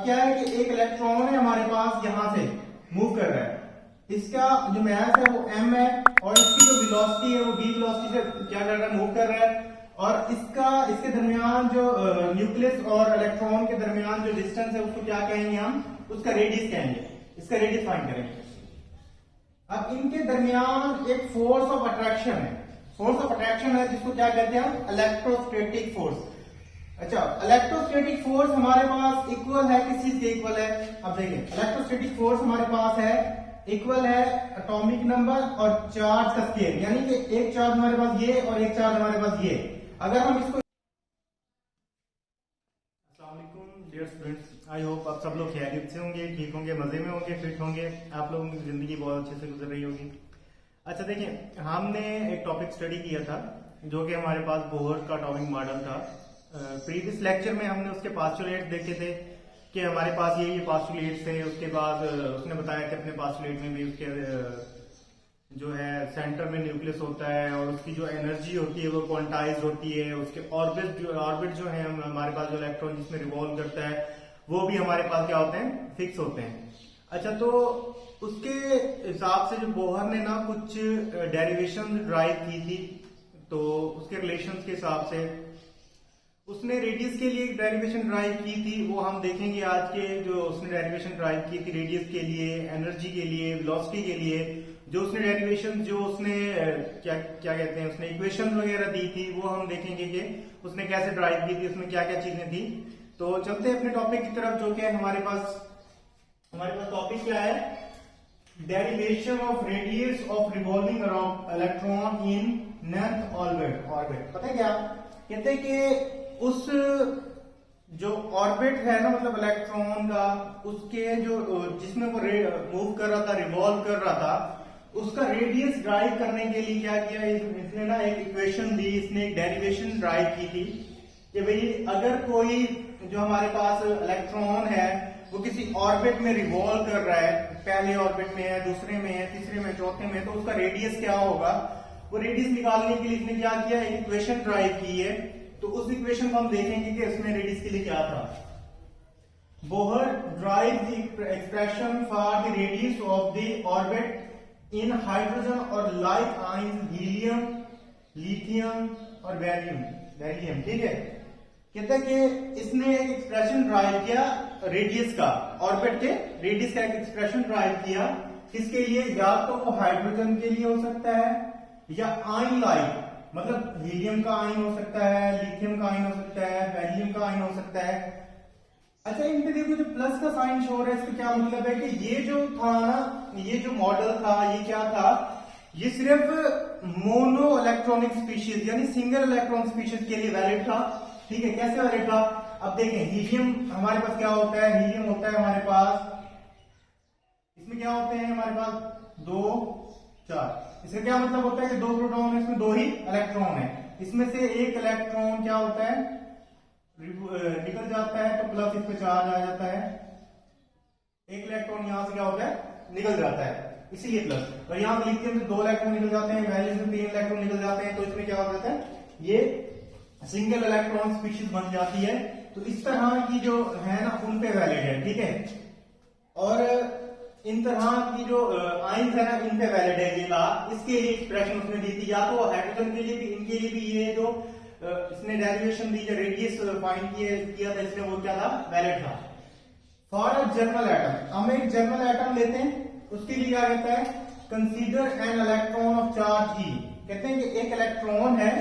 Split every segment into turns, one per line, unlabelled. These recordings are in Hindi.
अब क्या है कि एक इलेक्ट्रॉन है हमारे पास यहां से मूव कर रहा है, इसका जो मास है वो m है और इसकी जो वेलोसिटी है वो v वेलोसिटी से क्या कर रहा है, मूव कर रहा है। और इसके दरमियान जो न्यूक्लियस और इलेक्ट्रॉन के दरमियान जो डिस्टेंस है उसको क्या कहेंगे हम, उसका रेडियस कहेंगे, इसका रेडियस फाइंड करेंगे। अब इनके दरमियान एक फोर्स ऑफ अट्रैक्शन है, फोर्स ऑफ अट्रैक्शन है जिसको क्या कहते हैं हम, इलेक्ट्रोस्टैटिक फोर्स। अच्छा, इलेक्ट्रोस्टैटिक फोर्स हमारे पास इक्वल है, किस चीज के इक्वल है, अब देखिए इलेक्ट्रोस्टैटिक फोर्स हमारे पास है इक्वल है एटॉमिक नंबर और चार्ज का स्केल, यानी कि एक चार्ज हमारे पास ये और एक चार्ज हमारे पास ये। अगर हम इसको, अस्सलाम वालेकुम डियर स्टूडेंट्स, आई होप आप सब लोग खैरियत से होंगे, ठीक होंगे, मजे में होंगे, फिट होंगे, आप लोगों की जिंदगी बहुत अच्छे से गुजर रही होगी। अच्छा देखिए, हमने एक टॉपिक स्टडी किया था जो कि हमारे पास बोहर का एटॉमिक मॉडल था। प्रीवियस लेक्चर में हमने उसके पास्टुलेट्स देखे थे कि हमारे पास ये पास्टुलेट्स थे। उसके बाद उसने बताया कि अपने पास्टुलेट में भी उसके जो है सेंटर में न्यूक्लियस होता है और उसकी जो एनर्जी होती है वो क्वांटाइज होती है। उसके ऑर्बिट जो है हमारे पास जो इलेक्ट्रॉन जिसमें रिवॉल्व करता है वो भी हमारे पास क्या होते हैं, फिक्स होते हैं। अच्छा, तो उसके हिसाब से जो बोहर ने ना कुछ डेरिवेशन ड्राइव की थी, तो उसके रिलेशन के हिसाब से उसने रेडियस के लिए एक डेरिवेशन ड्राइव की थी, वो हम देखेंगे आज के। जो उसने डेरिवेशन ड्राइव की थी रेडियस के लिए, एनर्जी के लिए, वेलोसिटी के लिए, जो उसने डेरिवेशन जो उसने क्या क्या कहते हैं उसने इक्वेशन वगैरह दी थी, वो हम देखेंगे कि उसने कैसे ड्राइव की थी, उसमें क्या क्या चीजें थी। तो चलते हैं अपने टॉपिक की तरफ, जो कि हमारे पास टॉपिक क्या है, derivation of radius of revolving around electron in nth orbit. पता है क्या कहते हैं कि उस जो ऑर्बिट है ना, मतलब इलेक्ट्रॉन का, उसके जो जिसमें वो मूव कर रहा था, रिवॉल्व कर रहा था, उसका रेडियस ड्राइव करने के लिए क्या किया, इसने ना एक इक्वेशन दी, इसने एक डेरिवेशन ड्राइव की थी कि भाई अगर कोई जो हमारे पास इलेक्ट्रॉन है वो किसी ऑर्बिट में रिवॉल्व कर रहा है, पहले ऑर्बिट में है, दूसरे में है, तीसरे में, चौथे में, तो उसका रेडियस क्या होगा, वो रेडियस निकालने के लिए इसने क्या किया, एक इक्वेशन ड्राइव की है। तो उस इक्वेशन को हम देखेंगे कि इसमें रेडियस के लिए क्या था। Bohr drive the expression for the radius of the orbit in hydrogen और लाइक आयंस हीलियम, लिथियम और बेरिलियम। ठीक है, कहता है कि इसने एक एक्सप्रेशन ड्राइव किया रेडियस का, ऑर्बिट के रेडियस का एक एक्सप्रेशन ड्राइव किया। किसके लिए, या तो वो हाइड्रोजन के लिए हो सकता है, या आयन लाइक, मतलब हीलियम का आयन हो सकता है, लिथियम का आयन हो सकता है, बेरिलियम का आयन हो सकता है। अच्छा, इन पे देखो जो प्लस का साइन शो हो रहा है, इसका क्या मतलब है कि ये जो था ना, ये जो मॉडल था, ये क्या था, ये सिर्फ मोनो इलेक्ट्रॉनिक स्पीशीज यानी सिंगल इलेक्ट्रॉन स्पीशीज के लिए वैलिड था। ठीक है, कैसे वैलिड था, अब देखें, हीलियम हमारे पास क्या होता है, हीलियम होता है हमारे पास, इसमें क्या होते हैं हमारे पास 2 4। इसका क्या मतलब होता है कि 2 प्रोटॉन है, इसमें 2 ही इलेक्ट्रॉन है, इसमें से एक इलेक्ट्रॉन क्या होता है, निकल जाता है, तो प्लस इस पे चार्ज आ जाता है। एक इलेक्ट्रॉन यहां से क्या होता है, निकल जाता है, इसीलिए प्लस। और यहां पे लिथियम से 2 इलेक्ट्रॉन निकल जाते हैं, बेरिलियम से 3 इलेक्ट्रॉन निकल जाते हैं, तो इसमें क्या हो जाता है, ये सिंगल इलेक्ट्रॉन स्पीशीज बन जाती है। तो इस तरह की जो है ना, उन पे वैलिड है। ठीक है, और इन तरह की जो आयंस है ना, इन पे वैलिड है ये बात। इसके लिए एक्सप्रेशन उसने दी थी, या तो हाइड्रोजन के लिए भी, इनके लिए भी ये जो इसने डेरिवेशन दी, जो रेडियस फाइंड किया था इसने, वो क्या था, वैलिड था। फॉर अ जनरल एटम, हम एक जनरल एटम लेते हैं, उसके लिए क्या कहता है, consider an electron of charge e. कहते हैं कि एक इलेक्ट्रॉन है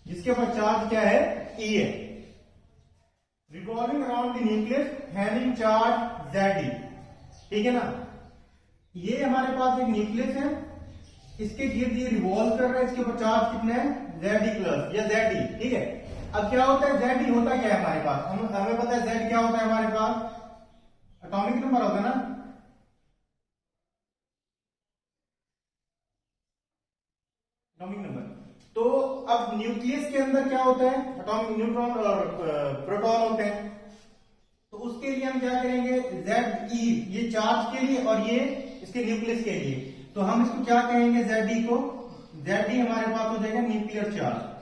जिसके ऊपर चार्ज क्या है, ई है, revolving around the nucleus having charge Zi। ठीक है ना, ये हमारे पास एक न्यूक्लियस है, इसके गिर्द ये रिवॉल्व कर रहा है, इसके ऊपर चार्ज कितना है, Zd+ या Zd। ठीक है, अब क्या होता है, Zd होता क्या है हमारे पास, हमें पता है Z क्या होता है हमारे पास, एटॉमिक नंबर होता है ना, एटॉमिक नंबर। तो अब न्यूक्लियस के अंदर क्या होता है, एटॉमिक न्यूट्रॉन और प्रोटॉन होते हैं। तो उसके लिए हम क्या करेंगे, Ze, ये चार्ज के लिए और ये इसके न्यूक्लियस के लिए, तो हम इसको क्या कहेंगे, Zd को, Zd हमारे पास हो जाएगा न्यूक्लियर चार्ज।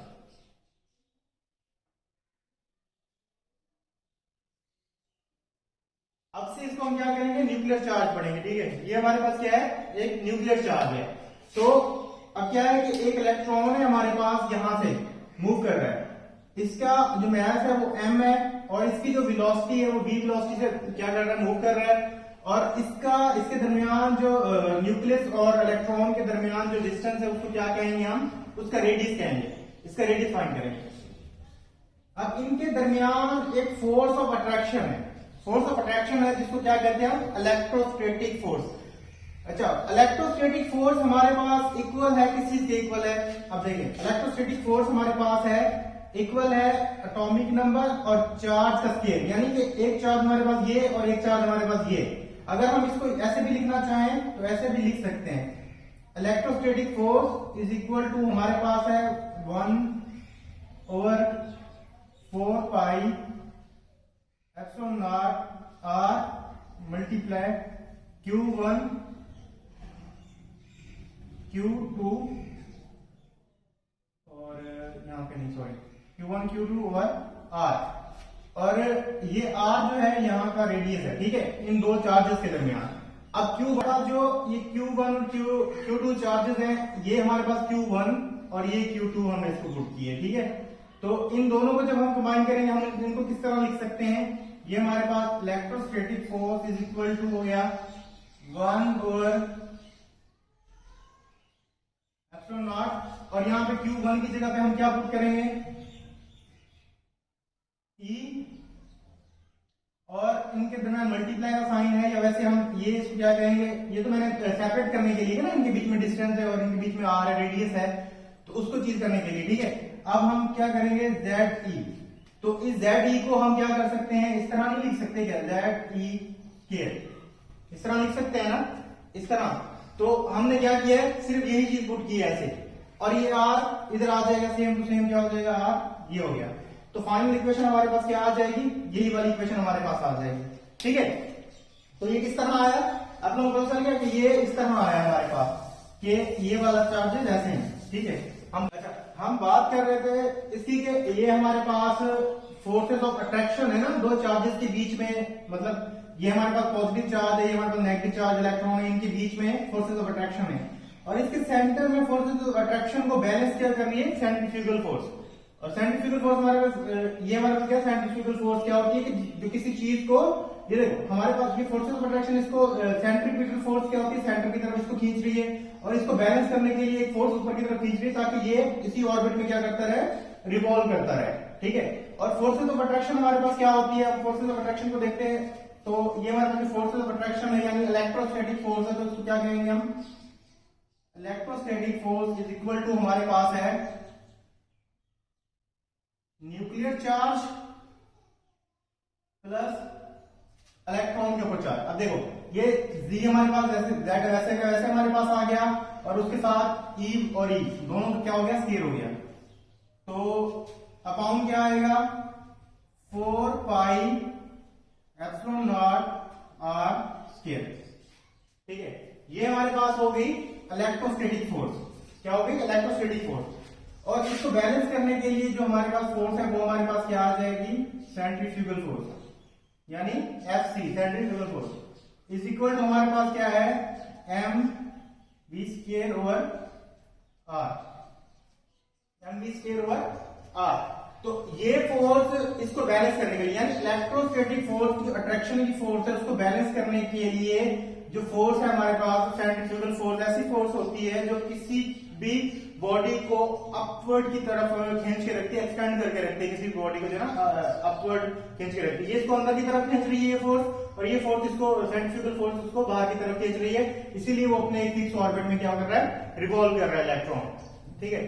अब से इसको हम क्या करेंगे, न्यूक्लियर चार्ज पढ़ेंगे, ठीक है। ये हमारे पास क्या है, एक न्यूक्लियर चार्ज है। तो अब क्या है कि एक इलेक्ट्रॉन है हमारे पास यहां से मूव कर रहा है, इसका जो मास है वो m है, और इसकी जो वेलोसिटी है वो v वेलोसिटी से क्या कर रहा है, मूव कर रहा है। और इसके दरमियान जो न्यूक्लियस और इलेक्ट्रॉन के दरमियान जो डिस्टेंस है उसको क्या कहेंगे हम, उसका रेडियस कहेंगे, इसका रेडियस फाइंड करेंगे। अब इनके दरमियान एक फोर्स ऑफ अट्रैक्शन है, फोर्स ऑफ अट्रैक्शन है जिसको क्या कहते हैं हम, इलेक्ट्रोस्टैटिक फोर्स। अच्छा, इलेक्ट्रोस्टैटिक फोर्स हमारे पास इक्वल है, किस चीज के इक्वल है, अब देखिए इलेक्ट्रोस्टैटिक फोर्स हमारे पास है इक्वल है एटॉमिक नंबर और चार्ज का स्केल, यानी कि एक चार्ज हमारे पास ये और एक चार्ज हमारे पास ये। अगर हम इसको ऐसे भी लिखना चाहें तो ऐसे भी लिख सकते हैं, electrostatic force is equal to हमारे पास है 1/4 epsilon naught r multiply Q1 Q2 और यहाँ पे नहीं, sorry, Q1 Q2 over R, और ये R जो है यहाँ का रेडियस है, ठीक है, इन दो चार्जेस के दरमियान। अब Q बड़ा जो ये Q1 और Q2 चार्जेस हैं, ये हमारे पास Q1 और ये Q2 हमने इसको पुट किए, ठीक है। तो इन दोनों को जब हम कंबाइन करेंगे हम इनको किस तरह लिख सकते हैं, ये हमारे पास electrostatic force is equal to हो गया 1/एप्सिलॉन नॉट, और यहाँ पे Q1 की जगह पे हम क्या पुट करेंगे, E, और इनके दरमियान मल्टीप्लाई का साइन है, या वैसे हम ये इसको क्या कहेंगे, ये तो मैंने सेपरेट करने के लिए ना, इनके बीच में डिस्टेंस है और इनके बीच में R है, रेडियस है, तो उसको चीज करने के लिए, ठीक है। अब हम क्या करेंगे, ZE, तो इस ZE को हम क्या कर सकते हैं, इस तरह नहीं लिख सकते क्या, ZE के इस तरह लिख सकते हैं ना, इस तरह। तो हमने क्या किया है, सिर्फ यही चीज पुट की है ऐसे, और ये R इधर आ जाएगा, सेम टू सेम क्या हो जाएगा, R ये हो गया। तो फाइनल इक्वेशन हमारे पास क्या आ जाएगी, यही वाली इक्वेशन हमारे पास आ जाएगी, ठीक है। तो ये किस तरह आया, आप लोगों को पता चल गया कि ये इस तरह आया हमारे पास कि ये वाला चार्जेस ऐसे हैं, ठीक है। हम बात कर रहे थे इसकी कि ये हमारे पास फोर्सेस ऑफ अट्रैक्शन है ना, दो चार्जेस के बीच में, मतलब ये हमारे पास पॉजिटिव चार्ज है, ये हमारे पास नेगेटिव चार्ज इलेक्ट्रॉन है, इनके बीच में फोर्सेस ऑफ अट्रैक्शन है, और इसके सेंटर में फोर्सेस ऑफ अट्रैक्शन को बैलेंस क्या कर रही है, सेंट्रीफ्यूगल फोर्स। और सेंट्रीफ्यूगल फोर्स हमारे पास ये हमारे पास क्या, सेंट्रीफ्यूगल फोर्स क्या होती है कि जो किसी चीज को, ये देखो हमारे पास ये फोर्सेस ऑफ अट्रैक्शन, इसको सेंट्रीफ्यूगल फोर्स क्या होती है, सेंटर की तरफ इसको खींच रही है, और इसको बैलेंस करने के लिए एक फोर्स ऊपर की तरफ खींच रही है ताकि ये इसी ऑर्बिट में क्या करता रहे, रिवॉल्व करता रहे, ठीक है। और फोर्सेस ऑफ अट्रैक्शन हमारे पास क्या होती है, फोर्सेस ऑफ अट्रैक्शन को देखते हैं, तो ये हमारे पास फोर्सेस ऑफ अट्रैक्शन है, यानी इलेक्ट्रोस्टैटिक फोर्स है, तो इसको क्या कहेंगे हम, electrostatic force is equal to हमारे पास है न्यूक्लियर चार्ज प्लस इलेक्ट्रॉन के ऊपर चार्ज। अब देखो ये Z हमारे पास वैसे का वैसे हमारे पास आ गया, और उसके साथ E और E दोनों तो क्या हो गया, स्केयर हो गया, तो अपॉन क्या आएगा, 4 pi epsilon naught R square, ठीक है। ये हमारे पास हो गई इलेक्ट्रोस्टैटिक फोर्स, क्या हो गई, इलेक्ट्रोस्टैटिक फोर्स। और इसको बैलेंस करने के लिए जो हमारे पास फोर्स है वो हमारे पास क्या आ जाएगी, सेंट्रीफ्यूगल फोर्स, यानी FC centrifugal force is equal to हमारे पास क्या है, mv² over r, mv² over r। तो ये फोर्स इसको बैलेंस करने के लिए, यानी इलेक्ट्रोस्टैटिक फोर्स की अट्रैक्शन की फोर्स है, उसको बैलेंस करने के लिए जो फोर्स है हमारे पास सेंट्रीफ्यूगल फोर्स, ऐसी फोर्स होती है जो किसी भी बॉडी को अपवर्ड की तरफ खींच के रखती है, एक्सपेंड करके रखती है, किसी बॉडी को जो है ना अपवर्ड खींच के रखती है। ये इसको अंदर की तरफ खींच रही है ये फोर्स, और ये फोर्स इसको सेंट्रीफ्यूगल फोर्स इसको बाहर की तरफ खींच रही है, इसीलिए वो अपने एक फिक्स ऑर्बिट में क्या कर रहा है, रिवॉल्व कर रहा है इलेक्ट्रॉन, ठीक है।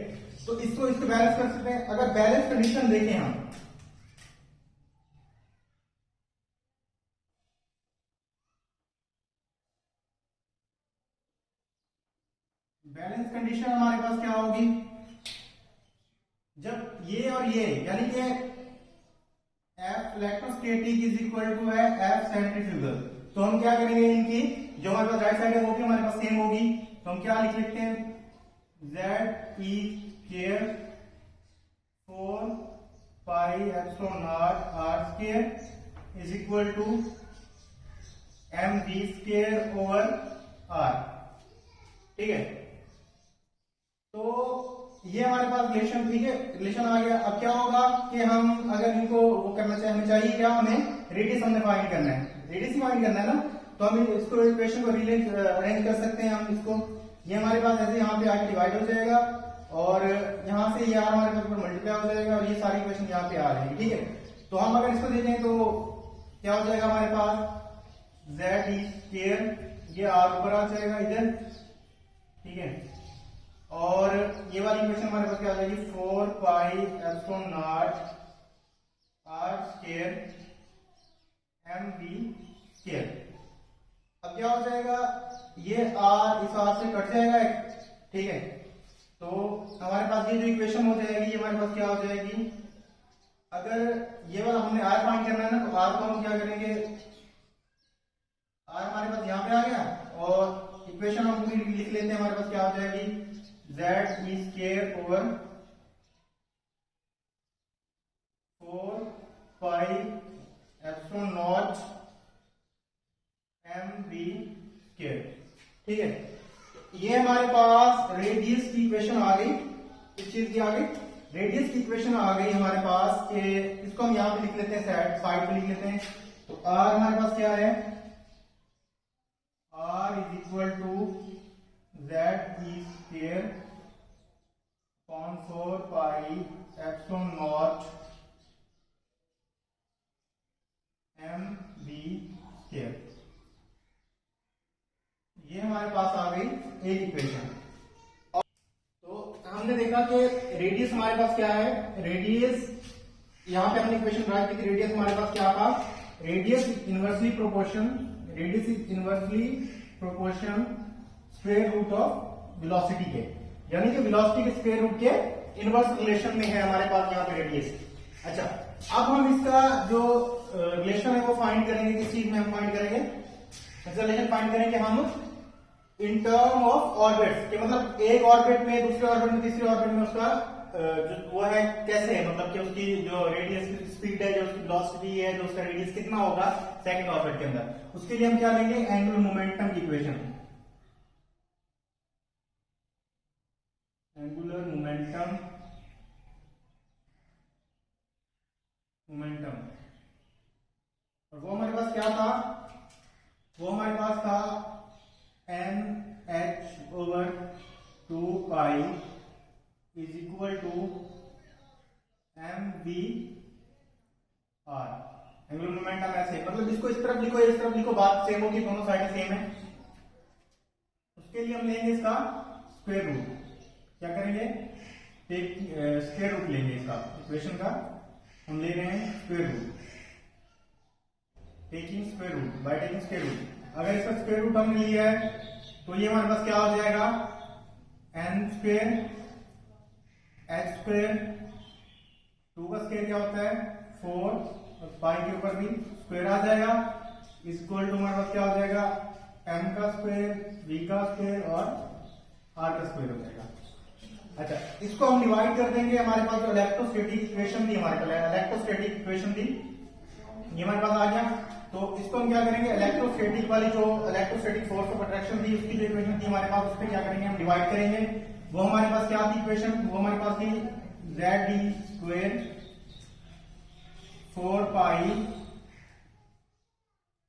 तो इसको बैलेंस कर सकते हैं। अगर बैलेंस कंडीशन देखें हम, बैलेंस कंडीशन हमारे पास क्या होगी, जब ये और ये, यानी कि F electrostatic is equal to है F सेंट्रीफ्यूगल, तो हम क्या करेंगे, इनकी जो हमारे पास राइट साइड है वो भी हमारे पास सेम होगी, तो हम क्या लिख लेते हैं, ZE square 4 pi epsilon naught R square is equal to m B square over r. ठीक है, तो ये हमारे पास रिलेशन, ठीक है, रिलेशन आ गया। अब क्या होगा कि हम अगर इनको वो करना चाहे, हमें चाहिए क्या, हमें रेडियस हमने फाइंड करना है, रेडियस ही फाइंड करना है ना, तो हम इसको इक्वेशन को अरेंज कर सकते हैं हम इसको। ये हमारे पास ऐसे यहाँ पे आके डिवाइड हो जाएगा और यहाँ से ये आर हमारे पास ऊपर मल्टीप्लाई हो जाएगा और ये सारी इक्वेशन यहाँ पे आ जाएगी। ठीक है, तो हम अगर इसको देखें तो क्या हो जाएगा हमारे पास जेड ई स्क्वायर, ये आर ऊपर आ जाएगा इधर। ठीक है, और ये वाली इक्वेशन हमारे पास क्या आ जाएगी, 4 pi epsilon naught r square m B square. अब क्या हो जाएगा, ये आर इस आर से कट जाएगा। ठीक है, तो हमारे पास ये जो इक्वेशन हो जाएगी, ये हमारे पास क्या हो जाएगी, अगर ये वाला हमने आर फाइंड करना है ना, तो आर को हम क्या करेंगे, आर हमारे पास यहाँ पे आ गया और इक्वेशन हम पूरी लिख लेते हैं। हमारे पास क्या हो जाएगी, z e square over 4 pi epsilon naught m B square. ठीक है, ये हमारे पास रेडियस की इक्वेशन आ गई, इस चीज की आ गई, रेडियस की इक्वेशन आ गई हमारे पास। इसको हम यहाँ पे लिख लेते हैं, साइड पे लिख लेते हैं। तो आर हमारे पास क्या है, r is equal to Z e square upon 4 pi epsilon naught m B square. ये हमारे पास आ गई एक इक्वेशन। तो हमने देखा कि रेडियस हमारे पास क्या है, रेडियस यहां पे हमने इक्वेशन राइट की थी, रेडियस हमारे पास क्या था, radius inversely proportion, radius is inversely proportion square root of velocity के, यानी कि वेलोसिटी के स्क्वायर रूट के इनवर्स रिलेशन में है हमारे पास यहाँ पे रेडियस। अच्छा, अब हम इसका जो रिलेशन है वो फाइंड करेंगे, किस चीज में हम फाइंड करेंगे, रिलेशन फाइंड करेंगे हम इन टर्म ऑफ ऑर्बिट्स, कि मतलब एक ऑर्बिट में, दूसरे ऑर्बिट में, तीसरे ऑर्बिट में उसका जो वो है कैसे है, मतलब कि उसकी जो रेडियस की स्पीड है, जो उसकी वेलोसिटी है, जो उसका रेडियस कितना होगा सेकंड ऑर्बिट के अंदर, उसके लिए हम क्या लेंगे, एंगुलर मोमेंटम की इक्वेशन, एंगुलर मोमेंटम और वो हमारे पास क्या था, वो हमारे पास था m h over 2 pi is equal to m b r. Angular momentum ऐसे, मतलब इसको इस तरफ लिखो, इस तरफ लिखो, बात सेम होगी, दोनों साइड सेम है। उसके लिए हम लेंगे इसका स्क्वायर रूट, क्या करेंगे, स्क्वायर रूट लेंगे इसका, इक्वेशन का हम ले रहे हैं square root, taking square root, by taking square root. अगर इसका स्क्वायर रूट हमने लिया है तो ये हमारे पास क्या हो जाएगा, एन स्क्वायर एच स्क्वायर, 2 का स्क्वायर क्या होता है 4, और पाई के ऊपर भी स्क्वायर आ जाएगा, इक्वल टू हमारे पास क्या हो जाएगा, एम का स्क्वायर, बी का स्क्वायर और आर का स्क्वायर हो जाएगा। अच्छा, इसको हम डिवाइड कर देंगे, हमारे पास जो इलेक्ट्रोस्टैटिक इक्वेशन थी, हमारे पास इलेक्ट्रोस्टैटिक इक्वेशन थी, ये हमारे पास आ गया। तो इसको हम क्या करेंगे, इलेक्ट्रोस्टैटिक वाली जो इलेक्ट्रोस्टैटिक फोर्स ऑफ अट्रैक्शन थी, उसकी जो इक्वेशन थी हमारे पास, उस पर क्या करेंगे, हम डिवाइड करेंगे। वो हमारे पास क्या थी इक्वेशन, वो हमारे पास थी z d square 4 pi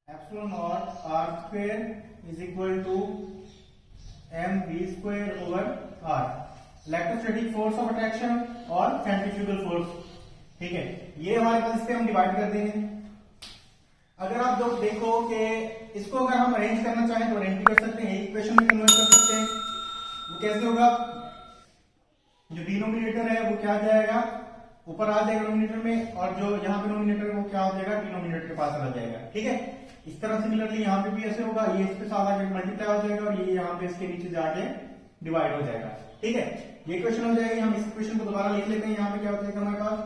epsilon naught r square is equal to m B square over r, electrostatic force of attraction और सेंट्रीफ्यूगल फोर्स। ठीक है, ये हमारे पास, इस पे हम डिवाइड कर देंगे। अगर आप लोग देखो कि इसको अगर हम अरेंज करना चाहें तो अरेंज भी कर सकते हैं, इक्वेशन में कन्वर्ट कर सकते हैं। वो कैसे होगा, जो डिनोमिनेटर है वो क्या आ जाएगा, ऊपर आ जाएगा नोमिनेटर में, और जो यहाँ पे नोमिनेटर है वो क्या हो जाएगा, डिनोमिनेटर के पास आ जाएगा। ठीक है, इस तरह सिमिलरली यहाँ पे भी ऐसे होगा, ये इसके साथ आके मल्टीप्लाई हो जाएगा और ये यहाँ पे इसके नीचे जाके डिवाइड हो जाएगा। ठीक है, ये इक्वेशन हो जाएगी। हम इस इक्वेशन को दोबारा लिख लेते हैं, यहाँ पे क्या हो जाएगा हमारे पास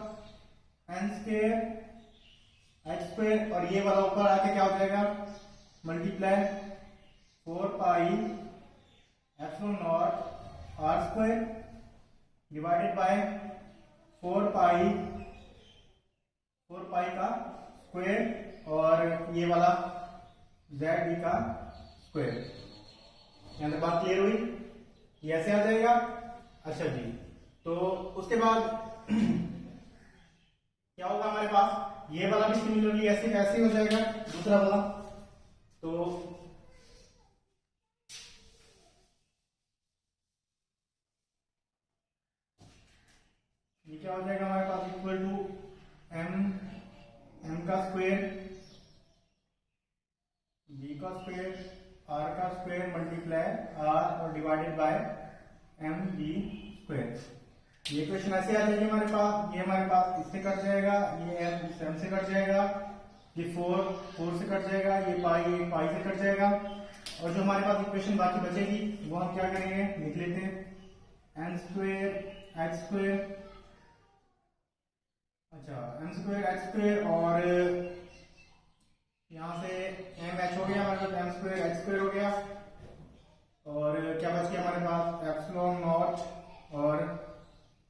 एन स्क्वायर एच स्क्वायर, और ये वाला ऊपर आके क्या हो जाएगा, multiply 4 pi epsilon naught r square divided by 4 pi का स्क्वायर, और ये वाला जेड का स्क्वायर। यहाँ तक बात क्लियर हुई? ये ऐसे आ जाएगा। अच्छा जी, तो उसके बाद क्या होगा हमारे पास, ये वाला भी सिमिलरली ऐसे ऐसे हो जाएगा दूसरा वाला। तो ये क्या हो जाएगा हमारे पास, इक्वल टू एम का स्क्वायर, बी का स्क्वायर, आर का स्क्वायर मल्टीप्लाई आर और divided by M B square. ये क्वेश्चन ऐसे आ जाएगी हमारे पास, ये हमारे पास इससे कट जाएगा, ये एम से कट जाएगा, ये 4 से कट जाएगा, ये पाई से कट जाएगा। और जो हमारे पास इक्वेशन बाकी बचेगी वो हम क्या करेंगे, लिख लेते हैं एन स्क्वायर एक्स स्क्वायर, अच्छा एम स्क्वायर एक्स स्क्वायर, और यहाँ से एम एच हो गया हमारे पास, एम स्क्वायर एक्स स्क्वायर हो गया, और क्या बच गया हमारे पास, एप्सिलॉन नॉट और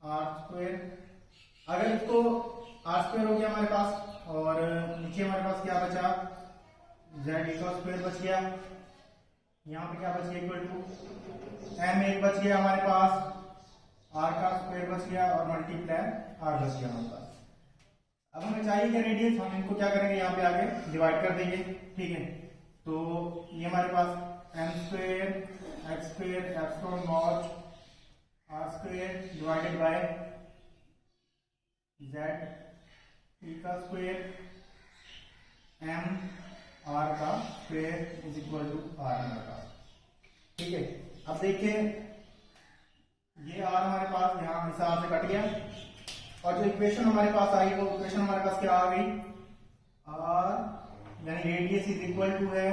आर स्क्वायर। अगर इसको आर स्क्वायर हो गया हमारे पास, और नीचे हमारे पास क्या बचा, जेड का स्क्वायर बच गया। यहाँ पे क्या बच गया, इक्वल टू एम एक बच गया हमारे पास, आर का स्क्वायर बच गया, और मल्टीप्लाई आर बच गया हमारे पास। अब हमें चाहिए क्या, रेडियस, हम इनको क्या करेंगे, यहाँ पे आगे डिवाइड कर देंगे, ठीक है। तो ये हमारे पास m square x square epsilon naught r square divided by z का स्क्वायर एम आर का square is equal to r हमारे पास, ठीक है। अब देखिए ये आर हमारे पास यहाँ हिसाब से कट गया, और जो इक्वेशन हमारे पास आई वो इक्वेशन हमारे पास क्या आ गई, आर यानी रेडियस इज इक्वल टू है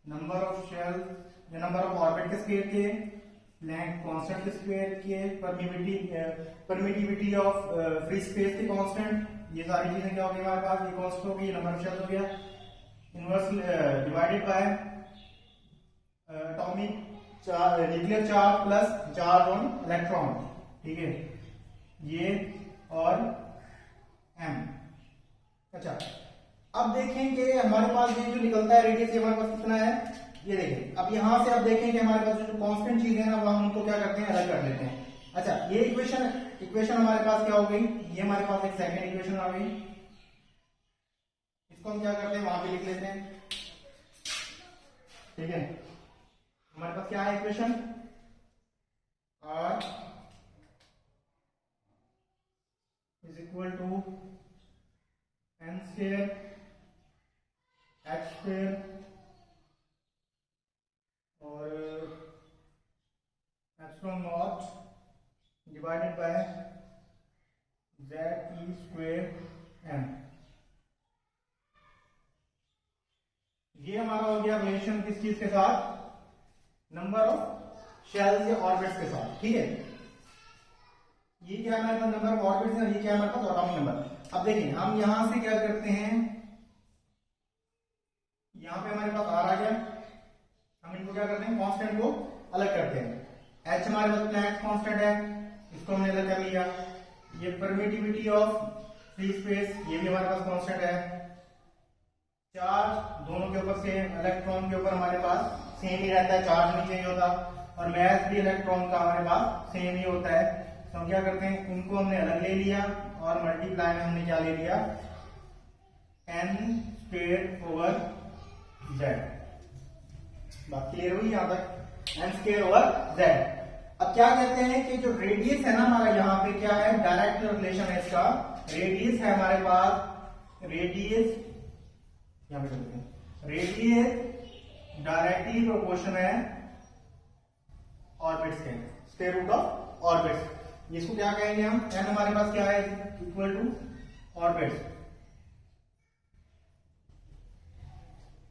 नंबर ऑफ शेल या नंबर ऑफ ऑर्बिट के स्क्वायर के, लेंथ कांस्टेंट के स्क्वायर के, परमिटिविटी ऑफ फ्री स्पेस के कांस्टेंट, ये सारी चीजें क्या हो गई हमारे पास, ये कांस्टेंट हो गई, नंबर ऑफ शेल हो गया, inverse divided by atomic nuclear charge plus charge on electron, ठीक है, ये और एम। अच्छा अब देखेंगे हमारे पास ये जो निकलता है रेडियस, ये हमारे पास कितना है, ये देखें। अब यहां से आप देखेंगे हमारे पास जो कांस्टेंट चीज है ना, वो हम उनको क्या करते हैं, अलग कर लेते हैं। अच्छा ये इक्वेशन हमारे पास क्या हो गई, ये हमारे पास एक सेकंड इक्वेशन आ गई, इसको हम क्या करते हैं, वहां पे लिख लेते हैं, ठीक है। हमारे पास क्या है equation, R is equal to n square x square और epsilon naught divided by z e square m। ये हमारा हो गया रिलेशन किस चीज के साथ, नंबर ऑफ शेल्स या ऑर्बिट्स के साथ, ठीक है। ये क्या हमारे पास नंबर ऑफ ऑर्बिट्स है, ये क्या हमारे पास एटॉमिक नंबर। अब देखिए हम यहां से क्या करते हैं, यहां पे हमारे पास आर आ गया, हम इनको क्या करते हैं, कांस्टेंट को अलग करते हैं। एच हमारे पास प्लैंक्स कांस्टेंट है, इसको हमने अलग कर लिया। ये परमिटिविटी ऑफ फ्री स्पेस, ये भी हमारे पास कांस्टेंट है। चार्ज दोनों के ऊपर सेम, इलेक्ट्रॉन के ऊपर हमारे पास सेम ही रहता है, चार्ज नहीं चेंज होता, और मैस भी इलेक्ट्रॉन का हमारे पास सेम ही होता है। तो हम क्या करते हैं, उनको हमने अलग ले लिया, और मल्टीप्लाई में हमने क्या ले लिया, n स्क्वायर ओवर z। बात क्लियर हुई यहां तक, n स्क्वायर ओवर z। अब क्या कहते हैं कि जो रेडियस है ना हमारा, यहाँ पे क्या है, डायरेक्ट रिलेशन है इसका, रेडियस है हमारे पास, रेडियस यहां पे चलते हैं, रेडियस डायरेक्टली प्रोपोर्शन है ऑर्बिट्स के, स्क्वायर रूट ऑफ ऑर्बिट्स। इसको क्या कहेंगे हम, n हमारे पास क्या है, इक्वल टू ऑर्बिट्स।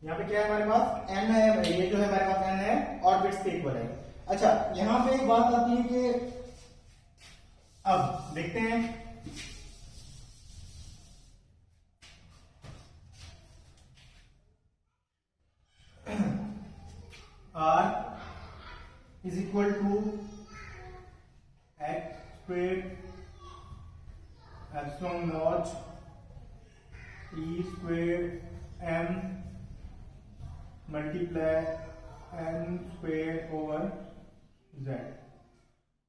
यहाँ पे क्या है हमारे पास, n है, ये जो है हमारे पास n है, ऑर्बिट्स के इक्वल है। अच्छा यहां पे एक बात आती है कि अब देखते हैं, r is equal to x square epsilon naught e square m multiply N square over Z.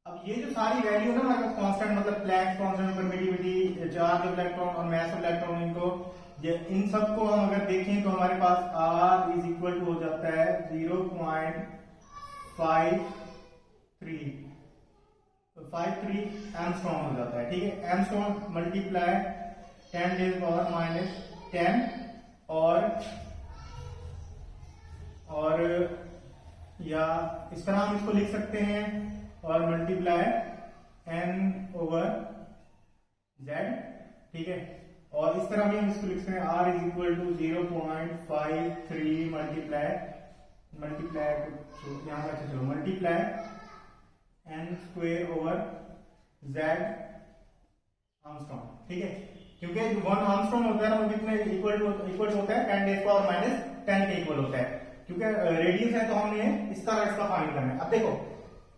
अब ये जो सारी वैल्यू है ना हमारे पास कांस्टेंट, मतलब Planck's constant, permittivity, charge of electron और मास ऑफ इलेक्ट्रॉन, इनको इन सबको हम अगर देखें तो हमारे पास R इज इक्वल टू हो जाता है 0.53 एंगस्ट्रॉम हो जाता है। ठीक है, angstrom multiply 10 to the power -10 और या इस तरह हम इसको लिख सकते हैं और मल्टीप्लाई n ओवर z। ठीक है, और इस तरह भी हम इसको लिख सकते हैं R is equal to 0.53 multiply यहां पर चलो multiply n square over z Armstrong. ठीक है, क्योंकि 1 आर्मस्ट्रॉन्ग होता है ना वो कितने इक्वल होता है 10 टू द पावर -10 के इक्वल होता है, क्योंकि रेडियस है तो हमने इस तरह इसका फाइंड करना है। अब देखो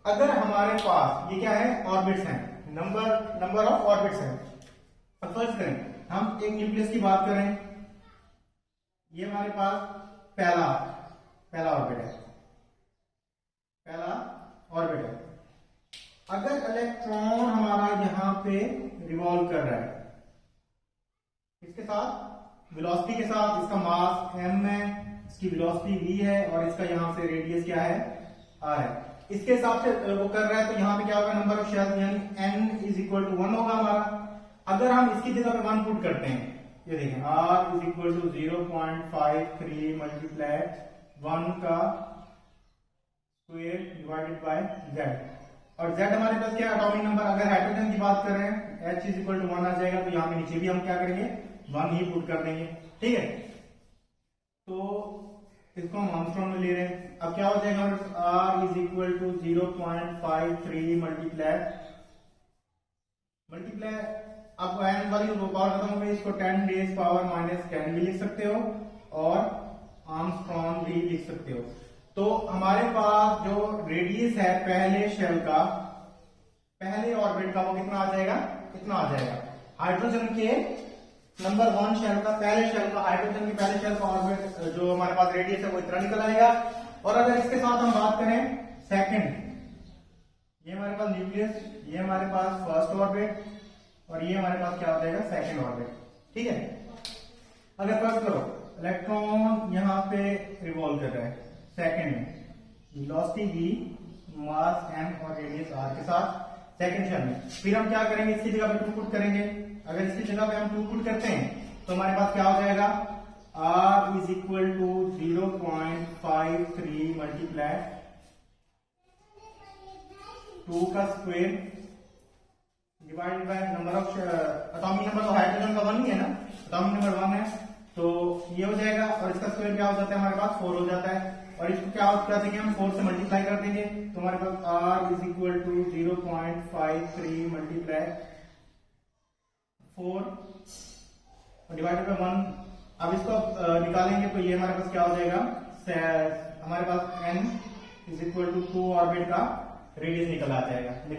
अगर हमारे पास ये क्या है, ऑर्बिट्स हैं, नंबर ऑफ ऑर्बिट्स हैं। अब फर्स्ट करें हम एक न्यूक्लियस की बात करें, ये हमारे पास पहला ऑर्बिट है, अगर इलेक्ट्रॉन हमारा यहां पे रिवॉल्व कर रहा है इसके साथ वेलोसिटी के साथ, इसका मास m है, इसकी वेलोसिटी v है और इसका यहां से रेडियस क्या है r है, इसके हिसाब से वो कर रहा है, तो यहाँ पे क्या होगा, नंबर ऑफ शेल्स यानी n इज इक्वल टू 1 होगा हमारा। अगर हम इसकी जगह पे 1 पुट करते हैं, ये देखें R is equal to 0.53 multiply 1 का स्क्वायर डिवाइडेड बाय z, और z हमारे पास क्या एटॉमिक नंबर, अगर हाइड्रोजन की बात कर रहे हैं H इज इक्वल टू 1 आ जाएगा, तो यहाँ पे नीचे भी हम क्या करेंगे 1 ही पुट कर देंगे। ठीक है, तो इसको हम आर्मस्ट्रॉन्ग में ले रहे हैं। अब क्या हो जाएगा, R is equal to 0.53 multiply अब n वाली जो पावर खत्म हो गई, इसको 10 रेज पावर -10 भी लिख सकते हो और आर्मस्ट्रॉन्ग भी लिख सकते हो। तो हमारे पास जो रेडियस है पहले शेल का, पहले ऑर्बिट का, वो कितना आ जाएगा, इतना आ जाएगा। हाइड्रोजन के नंबर 1 शेल का, पहले शेल का, हाइड्रोजन के पहले शेल का ऑर्बिट जो हमारे पास रेडियस है वो इतना निकल आएगा। और अगर इसके साथ हम बात करें सेकंड, ये हमारे पास न्यूक्लियस, ये हमारे पास फर्स्ट ऑर्बिट और ये हमारे पास क्या हो जाएगा सेकंड ऑर्बिट। ठीक है, अगर फर्स्ट करो इलेक्ट्रॉन यहां पे रिवॉल्व कर रहा है सेकंड में, वेलोसिटी v, मास m और रेडियस r के साथ सेकंड शेल में, फिर हम क्या करेंगे, इसकी जगह पे 2 पुट करेंगे। अगर इसकी जगह पे हम 2 पुट करते हैं तो हमारे पास क्या हो जाएगा, R is equal to 0.53 multiply 2 का square divided by number of atomic number, तो हाइड्रोजन का 1 ही है ना, एटॉमिक नंबर 1 है, तो ये हो जाएगा और इसका स्क्वायर क्या हो जाता है हमारे पास 4 हो जाता है, और इसको क्या देंगे हम 4 से मल्टीप्लाई कर देंगे, तो हमारे पास R is equal to 0.53 multiply 4 divided by 1। अब इसको निकालेंगे तो ये हमारे पास क्या हो जाएगा, हमारे पास n is equal to 2 orbit का रेडियस निकल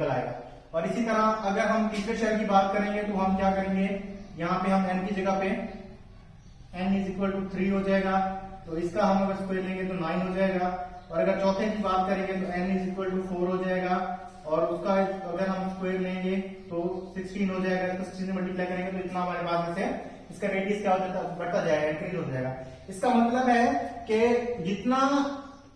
आएगा। और इसी तरह अगर हम तीसरे शेल की बात करेंगे तो हम क्या करेंगे, यहाँ पे हम n की जगह पे n इज इक्वल टू 3 हो जाएगा, तो इसका हम अगर स्क्वायर लेंगे तो 9 हो जाएगा। और अगर चौथे की बात करेंगे तो n इज इक्वल टू 4 हो जाएगा, और उसका अगर हम स्क्वायर लेंगे तो 16 हो जाएगा, इसको 16 से मल्टीप्लाई करेंगे तो इतना हमारे पास में से इसका रेडियस क्या हो जाता है, बढ़ता जाएगा, इंक्रीज हो जाएगा। इसका मतलब है कि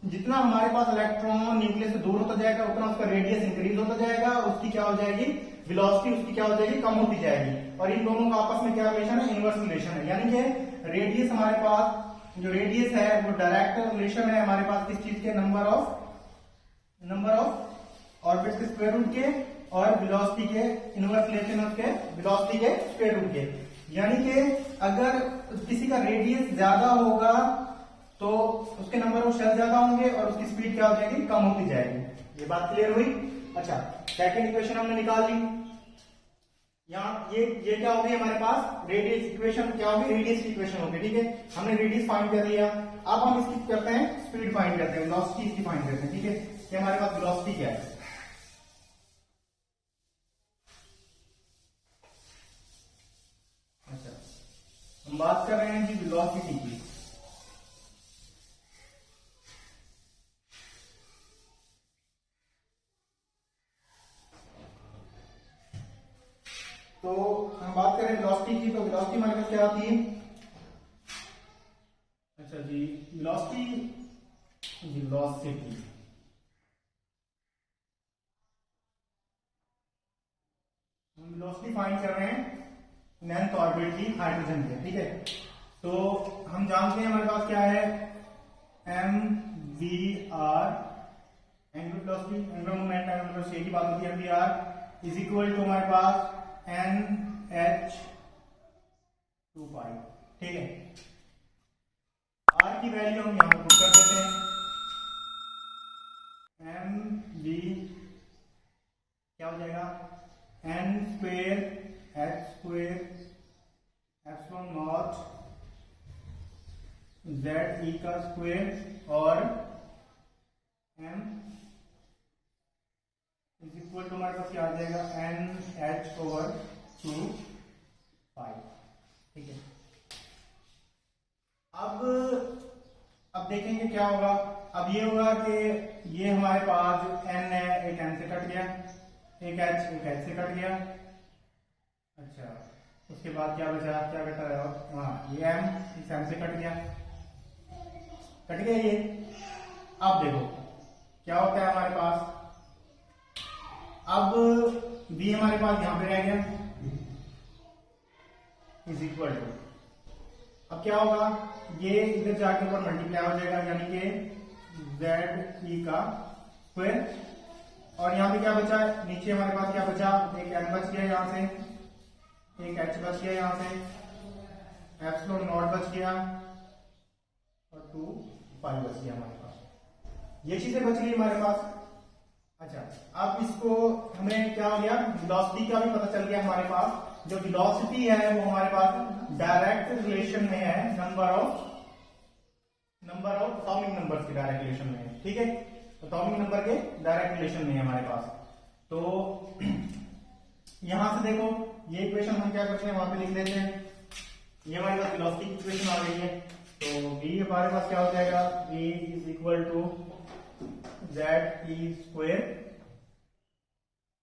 जितना हमारे पास इलेक्ट्रॉन न्यूक्लियस से दूर होता जाएगा उतना उसका रेडियस इंक्रीज होता जाएगा, उसकी क्या हो जाएगी, वेलोसिटी उसकी क्या हो जाएगी, कम होती जाएगी। और इन दोनों का आपस में क्या रिलेशन है, इनवर्स रिलेशन है, यानी कि रेडियस हमारे पास जो रेडियस है वो डायरेक्ट रिलेशन है हमारे पास किस चीज के, नंबर ऑफ ऑर्बिट्स के स्क्वायर रूट के और वेलोसिटी के इनवर्स रिलेशन है उसके वेलोसिटी के स्क्वायर रूट के। यानी कि अगर किसी का रेडियस ज्यादा होगा तो उसके नंबर ऑफ शेल ज्यादा होंगे और उसकी स्पीड क्या हो जाएगी, कम होती जाएगी। ये बात क्लियर हुई। अच्छा, सेकंड इक्वेशन हमने निकाल ली। यहाँ ये क्या हो गई हमारे पास, रेडियस इक्वेशन क्या होगी, रेडियस की इक्वेशन होगी। ठीक है, हमने रेडियस फाइंड कर लिया। अब हम इसकी करते हैं स्पीड फाइंड करते हैं, वेलोसिटी इसकी फाइंड करते हैं। ठीक है, ये हमारे पास वेलोसिटी क्या है, अच्छा हम बात कर रहे हैं जी वेलोसिटी की। करें वेलोसिटी की, तो वेलोसिटी हमारे पास क्या होती है? अच्छा जी, वेलोसिटी वेलोसिटी फाइंड कर रहे हैं nth ऑर्बिट की हाइड्रोजन के, ठीक है। तो हम जानते हैं हमारे पास क्या है, M V R, angular velocity, angular moment, angular velocity की बात होती है, M V R is equal to हमारे पास एन एच 2 पाई, ठीक है। आर की वैल्यू हम यहां पर पुट कर देते हैं, एम वी क्या हो जाएगा, n square h square epsilon naught z e का स्क्वेयर और एम इज इक्वल टू हमारे पास क्या आ जाएगा, एन एच ओवर 2 पाई, ठीक है। अब देखेंगे क्या होगा। अब ये होगा कि ये हमारे पास जो एन है, एक एन से कट गया, एक एच से कट गया। अच्छा, उसके बाद क्या बचा, क्या बचा रहा, हाँ ये एम, इस एम से कट गया ये। अब देखो क्या होता है हमारे पास, अब बी हमारे पास यहां पे रह गया इज इक्वल टू, अब क्या होगा, ये इधर जाके ऊपर मल्टीप्लाई हो जाएगा, यानी कि जेड ई का स्क्वायर, और यहां पे क्या बचा, नीचे हमारे पास क्या बचा, एक एम बच गया यहाँ से, एक एच बच गया यहाँ से, एप्सिलॉन नॉट बच गया और 2 पाई बच गया हमारे पास, ये चीजें बच गई हमारे पास। अच्छा, अब इसको हमें क्या हो गया, वेलोसिटी का भी पता चल गया हमारे पास। जो वेलोसिटी है वो हमारे पास डायरेक्ट रिलेशन में है नंबर ऑफ एटॉमिक नंबर्स के डायरेक्ट रिलेशन में है, ठीक है। एटॉमिक नंबर के डायरेक्ट रिलेशन में है हमारे पास। तो यहां से देखो ये इक्वेशन हम क्या करते हैं, वहां पे लिख लेते हैं, ये हमारे पास वेलोसिटी इक्वेशन आ गई है। तो v हमारे पास क्या हो जाएगा, v is equal to Z E square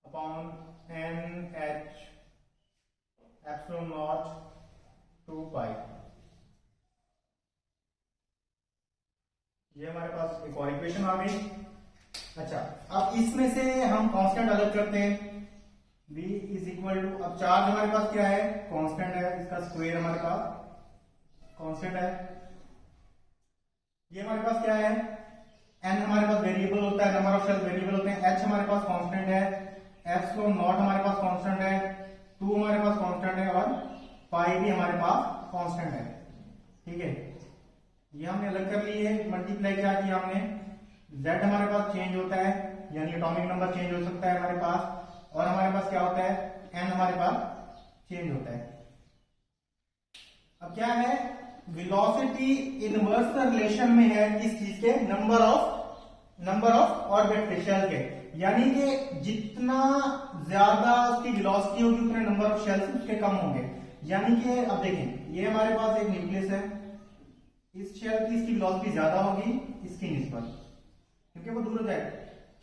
upon N H epsilon naught 2 pi. ये हमारे पास एक और इक्वेशन आ गई। अच्छा, अब इसमें से हम कांस्टेंट अलग करते हैं, v इज इक्वल टू, अब चार्ज हमारे पास क्या है, कांस्टेंट है, इसका स्क्वायर हमारे पास कांस्टेंट है। ये हमारे पास क्या है, n हमारे पास वेरिएबल होता है, नंबर ऑफ शेल्स वेरिएबल होते हैं, h हमारे पास कांस्टेंट है, एप्सिलॉन नॉट हमारे पास कांस्टेंट है, 2 हमारे पास कांस्टेंट है और पाई भी हमारे पास कांस्टेंट है, ठीक है। ये हमने अलग कर लिए, मल्टीप्लाई क्या किया हमने, z हमारे पास चेंज होता है, यानी एटॉमिक नंबर चेंज हो सकता है हमारे पास, और हमारे पास क्या होता है, n हमारे पास चेंज होता है। अब क्या है, वेलोसिटी इनवर्स रिलेशन में है किस चीज के, नंबर ऑफ ऑर्बिट के, शेल के, यानी कि जितना ज्यादा उसकी वेलोसिटी होगी उतने नंबर ऑफ शेल्स उसके कम होंगे। यानी कि अब देखें, ये हमारे पास एक न्यूक्लियस है, इस शेल की इसकी वेलोसिटी ज्यादा होगी इसकी निस्बत, क्योंकि वो दूर हो जाएगा।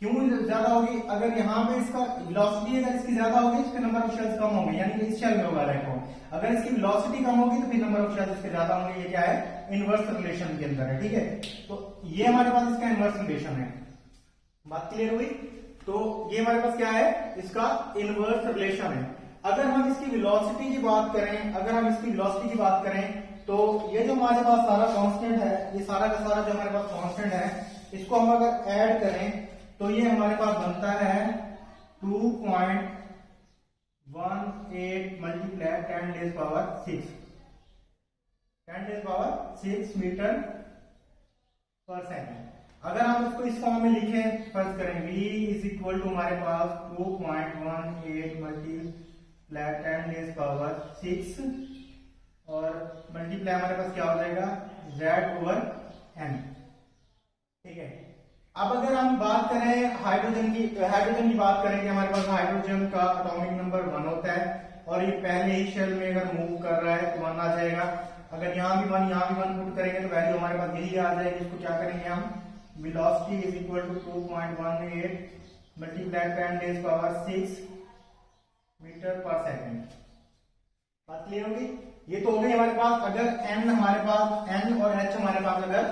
क्यों ज्यादा होगी, अगर यहाँ पे इसका वेलोसिटी अगर इसकी ज्यादा होगी इसके नंबर ऑफ शेल्स कम होंगे, यानी कि इस शेल में होगा इलेक्ट्रॉन। अगर इसकी वेलोसिटी कम होगी तो फिर नंबर ऑफ शेल्स इसके ज्यादा होंगे। ये क्या है, इनवर्स रिलेशन के अंदर है, ठीक है। तो ये हमारे पास इसका इनवर्स रिलेशन है, बात क्लियर हुई। तो ये हमारे पास क्या है, इसका इनवर्स रिलेशन है। अगर हम इसकी वेलोसिटी की बात करें, तो ये जो हमारे पास सारा कांस्टेंट है, ये सारा का सारा जो हमारे पास कांस्टेंट है, इसको हम अगर ऐड करें तो ये हमारे पास बनता है 2.18 मल्टीप्लाई 10⁻6 मीटर पर सेकेंड। अगर हम इसको इस फॉर्म में लिखें, फर्ज करें v इज इक्वल टू हमारे पास 2.18 मल्टीप्लाई 10⁻6 और मल्टीप्लाई हमारे पास क्या हो जाएगा, z/n, ठीक है। अब अगर हम बात करें हाइड्रोजन की बात करें कि हमारे पास हाइड्रोजन का एटॉमिक नंबर 1 होता है, और ये पहले ही शेल में अगर मूव कर रहा है तो 1 आ जाएगा। अगर यहाँ भी 1 पुट करेंगे तो वैल्यू हमारे पास यही आ जाएगी। इसको क्या करेंगे हम, वेलोसिटी इज इक्वल टू 2.18 मल्टीप्लाई 10⁻6 मीटर पर सेकेंड, बात क्लियर होगी। ये तो हो गई हमारे पास, अगर n हमारे पास n और h हमारे पास अगर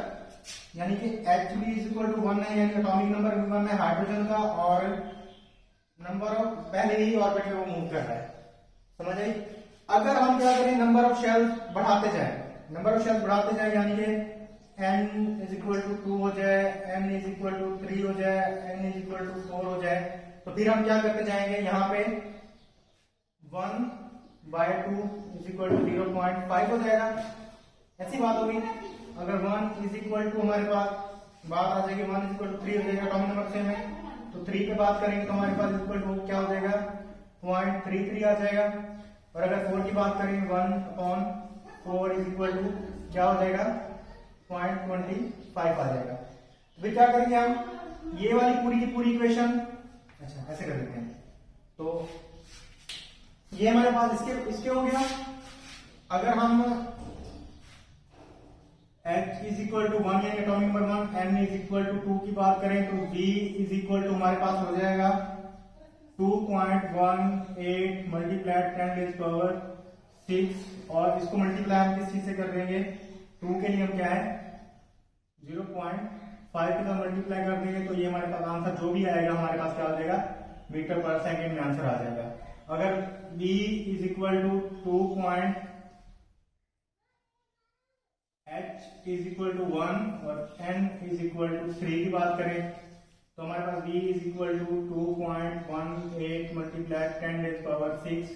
यानी कि Hb इज इक्वल टू 1 है, यानी एटॉमिक नंबर 1 है हाइड्रोजन का, और नंबर ऑफ पहले ही ऑर्बिट में वो मूव कर रहा है, समझ आई। अगर हम क्या करें, नंबर ऑफ शेल्स बढ़ाते जाए, नंबर ऑफ शेल्स बढ़ाते जाए, यानी कि n इज इक्वल टू 2 हो जाए, n इज इक्वल टू 3 हो जाए, n इज इक्वल टू 4 हो जाए, तो फिर हम क्या करते जाएंगे, यहाँ पे 1/2 इज इक्वल टू 0.5 हो जाएगा। ऐसी बात होगी। अगर 1 इज इक्वल टू हमारे पास बात आ जाएगी 1 इज इक्वल टू 3 हो जाएगा, एटॉमिक नंबर सेम है, तो 3 पे बात करेंगे तो हमारे पास इक्वल टू क्या हो जाएगा 0.33 आ जाएगा। और अगर 4 की बात करेंगे 1/4 इज इक्वल टू क्या हो जाएगा 0.25 आ जाएगा। तो फिर क्या करेंगे हम, ये वाली पूरी की पूरी इक्वेशन, अच्छा ऐसे कर देते हैं, तो ये हमारे पास इसके हो गया। अगर हम H इज इक्वल टू 1 यानी atomic number 1, N is equal to 2 की बात करें तो V इज इक्वल टू हमारे पास हो जाएगा 2.18 मल्टीप्लाइड 10 रेज़ पावर 6, और इसको मल्टीप्लाई हम किस चीज से कर देंगे, 2 के लिए हम क्या है 0.5 के साथ मल्टीप्लाई कर देंगे, तो ये हमारे पास आंसर जो भी आएगा हमारे पास क्या हो जाएगा मीटर पर सेकेंड में आंसर आ जाएगा। अगर B is equal to 2. H is equal to 1 और N इज इक्वल टू 3 की बात करें तो हमारे पास B is equal to 2.18 multiply 10 raise power 6,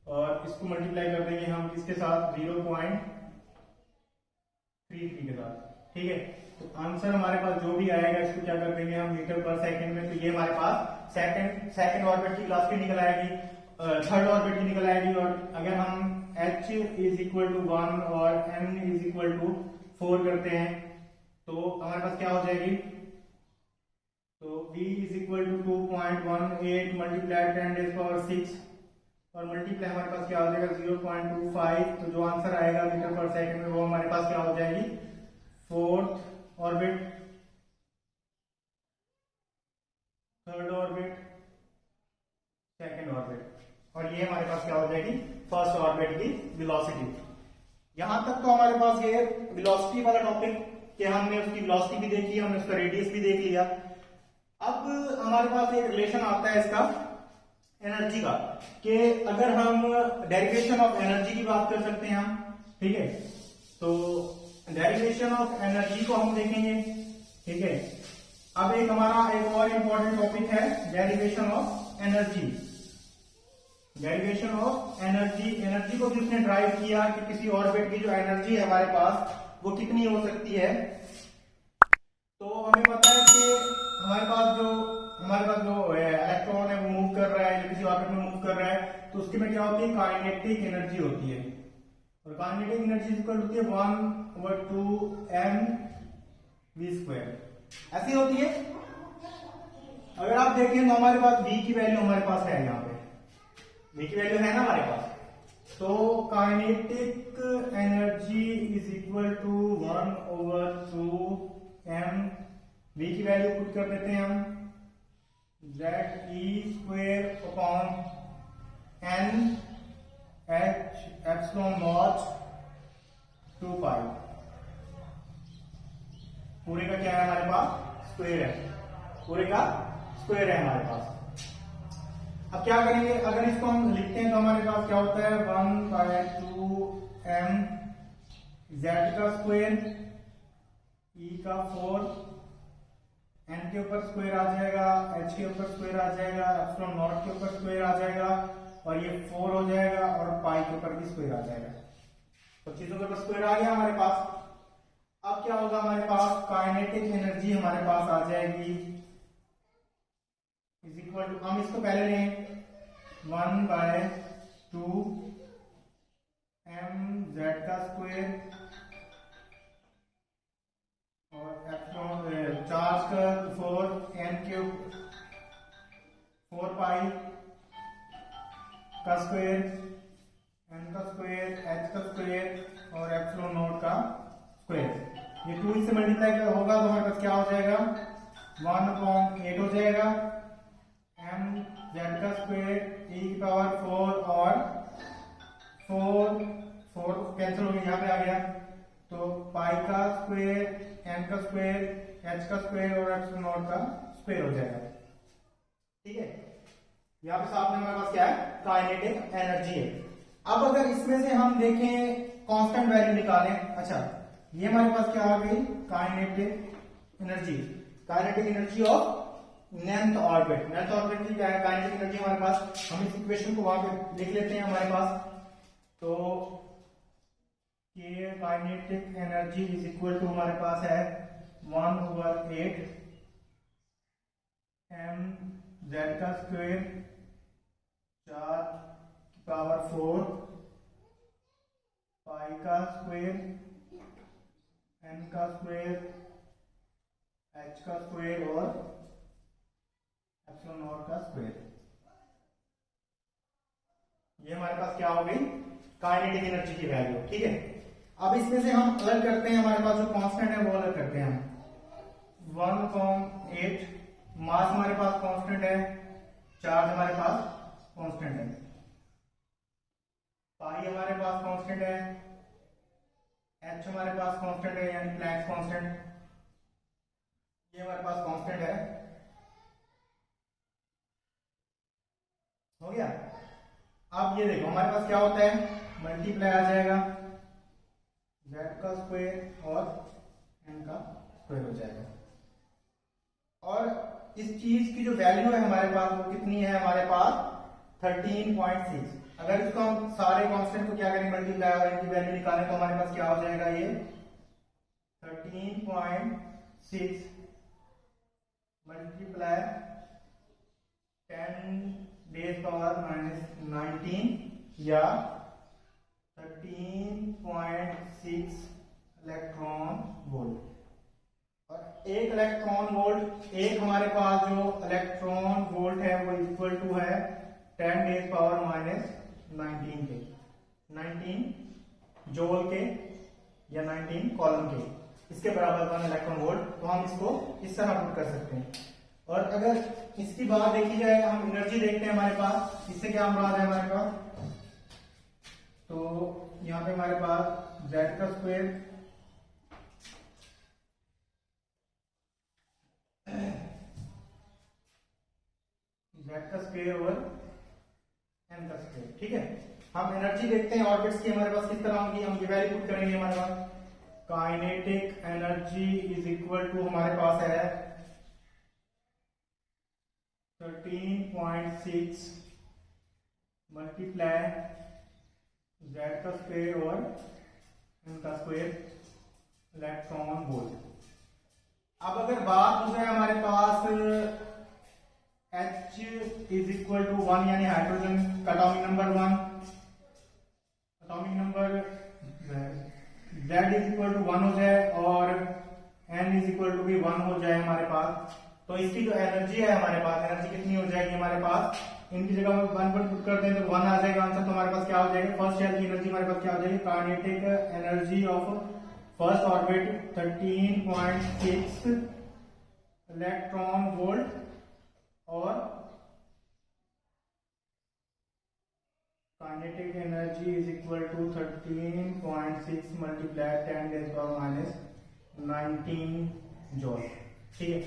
और इसको मल्टीप्लाई कर देंगे हम किसके साथ 0.33 के साथ, ठीक है। तो आंसर हमारे पास जो भी आएगा इसको क्या कर देंगे हम मीटर पर सेकंड में, तो ये हमारे पास सेकंड ऑर्बिट की वेलोसिटी निकल आएगी, थर्ड ऑर्बिट की निकल आएगी। और अगर हम H इज इक्वल टू 1 और N इज इक्वल टू 4 करते हैं तो हमारे पास क्या हो जाएगी, तो V is equal to 2.18 multiply 10 raise power 6 और मल्टीप्लाई हमारे पास क्या हो जाएगा 0.25, तो जो आंसर आएगा मीटर पर सेकंड में वो हमारे पास क्या हो जाएगी fourth orbit, third orbit, second orbit, और ये हमारे पास क्या हो जाएगी फर्स्ट ऑर्बिट की वेलोसिटी। यहां तक तो हमारे पास ये वेलोसिटी वाला टॉपिक कि हमने उसकी वेलोसिटी भी देखी, हमने उसका रेडियस भी देख लिया। अब हमारे पास एक रिलेशन आता है इसका एनर्जी का, कि अगर हम डेरिवेशन ऑफ एनर्जी की बात कर सकते हैं हम, ठीक है। तो डेरिवेशन ऑफ एनर्जी को हम देखेंगे, ठीक है। अब एक हमारा एक और इंपॉर्टेंट टॉपिक है derivation of energy. Derivation of energy, energy को जिसने ड्राइव किया कि किसी ऑर्बिट की जो एनर्जी है हमारे पास वो कितनी हो सकती है, तो हमें पता है कि हमारे पास जो इलेक्ट्रॉन है वो मूव कर रहा है, जो किसी ऑर्बिट में मूव कर रहा है, तो उसके में क्या होती है काइनेटिक एनर्जी होती है, और काइनेटिक एनर्जी इक्वल होती है 1/2mv², ऐसी होती है। अगर आप देखें तो हमारे पास v की वैल्यू हमारे पास है, यहाँ पे v की वैल्यू है ना हमारे पास, तो kinetic energy is equal to 1/2m, v की वैल्यू पुट कर देते हैं हम Ze²/n/h∈0 पूरे का क्या है हमारे पास स्क्वायर है, पूरे का स्क्वायर है हमारे पास। अब क्या करेंगे, अगर इसको हम लिखते हैं तो हमारे पास क्या होता है 1/2m z का स्क्वायर, e का 4, n के ऊपर स्क्वायर आ जाएगा, h के ऊपर स्क्वायर आ जाएगा, ε0 के ऊपर स्क्वायर आ जाएगा, और ये 4 हो जाएगा, और पाई के ऊपर भी स्क्वायर आ जाएगा। तो चीजों के ऊपर स्क्वायर आ गया हमारे पास। अब क्या होगा हमारे पास काइनेटिक एनर्जी हमारे पास आ जाएगी इज इक्वल टू, हम इसको पहले लें 1/2m z का स्क्वायर और चार्ज का 4 n क्यूब 4 पाई का स्क्वायर, n का स्क्वायर, h का स्क्वायर और ε0 का स्क्वायर। ये 2 से मल्टीप्लाई होगा तो हमारे पास क्या हो जाएगा 1/8 हो जाएगा, m z का स्क्वायर e की पावर 4 और 4 4 कैंसिल हो गया, यहाँ पे आ गया, तो पाई का स्क्वायर, एन का स्क्वायर, एच का स्क्वायर और एप्सिलॉन नॉट का स्क्वायर हो जाएगा। ठीक है, यहाँ पे सामने हमारे पास क्या है, काइनेटिक एनर्जी है। अब अगर इसमें से हम देखें कांस्टेंट वैल्यू निकालें, अच्छा ये हमारे पास क्या आ गई, kinetic energy, kinetic energy of nth orbit. nth orbit की क्या है, काइनेटिक एनर्जी हमारे पास, हम इस इक्वेशन को वहां पे लिख लेते हैं हमारे पास, तो ये kinetic energy is equal to हमारे पास है 1/8 mz का स्क्वायर 4⁴ पाई का स्क्वायर, n का स्क्वायर, h का स्क्वायर और एप्सिलॉन नॉट का स्क्वायर। ये हमारे पास क्या हो गई, काइनेटिक एनर्जी की वैल्यू। ठीक है, अब इसमें से हम अलग करते हैं, हमारे पास जो कांस्टेंट है वो अलग करते हैं हम। 1/8 मास हमारे पास कांस्टेंट है, चार्ज हमारे पास कांस्टेंट है, पाई हमारे पास कांस्टेंट है, एच हमारे पास कांस्टेंट है यानी प्लैंक्स कांस्टेंट, ये हमारे पास कांस्टेंट है, हो गया। अब ये देखो हमारे पास क्या होता है, मल्टीप्लाई आ जाएगा, z का स्क्वायर और n का स्क्वायर हो जाएगा, और इस चीज की जो वैल्यू है हमारे पास वो कितनी है, हमारे पास 13.6। अगर इसको हम सारे कांस्टेंट को क्या करें, मल्टीप्लाई और इनकी वैल्यू निकालें तो हमारे पास क्या हो जाएगा, ये 13.6 मल्टीप्लाई 10⁻⁻19 या 13.6 इलेक्ट्रॉन वोल्ट। और एक इलेक्ट्रॉन वोल्ट, एक हमारे पास जो इलेक्ट्रॉन वोल्ट है वो इक्वल टू है 10⁻⁻19 के, 19 जूल के या 19 कॉलम के, इसके बराबर 1 इलेक्ट्रॉन वोल्ट। तो हम इसको इस तरह पुट कर सकते हैं। और अगर इसकी बात देखी जाए, हम एनर्जी देखते हैं हमारे पास, इससे क्या मुराद है हमारे पास, तो यहाँ पे हमारे पास z का स्क्वायर, z का स्क्वायर और n का स्क्वायर। ठीक है, हम एनर्जी देखते हैं ऑर्बिट्स की हमारे पास किस तरह होगी, हम ये वैल्यू पुट करेंगे। हमारे पास kinetic energy is equal to हमारे पास है 13.6 मल्टीप्लाई z का स्क्वायर और n का स्क्वायर इलेक्ट्रॉन वोल्ट। अब अगर बात हो जाए हमारे पास H इज इक्वल टू 1 यानी हाइड्रोजन का atomic number 1, atomic number Z is equal to 1 हो जाए और N इज इक्वल टू भी 1 हो जाए हमारे पास, तो इसकी जो एनर्जी है हमारे पास, एनर्जी कितनी हो जाएगी हमारे पास, इनकी जगह में 1 पुट करते हैं तो 1 आ जाएगा आंसर। तो हमारे पास क्या हो जाएगा, फर्स्ट शेल की एनर्जी हमारे पास क्या हो जाएगी, kinetic energy of first orbit 13.6 electron volt और kinetic energy is equal to 13.6 multiply 10⁻⁻19 joule. ठीक है,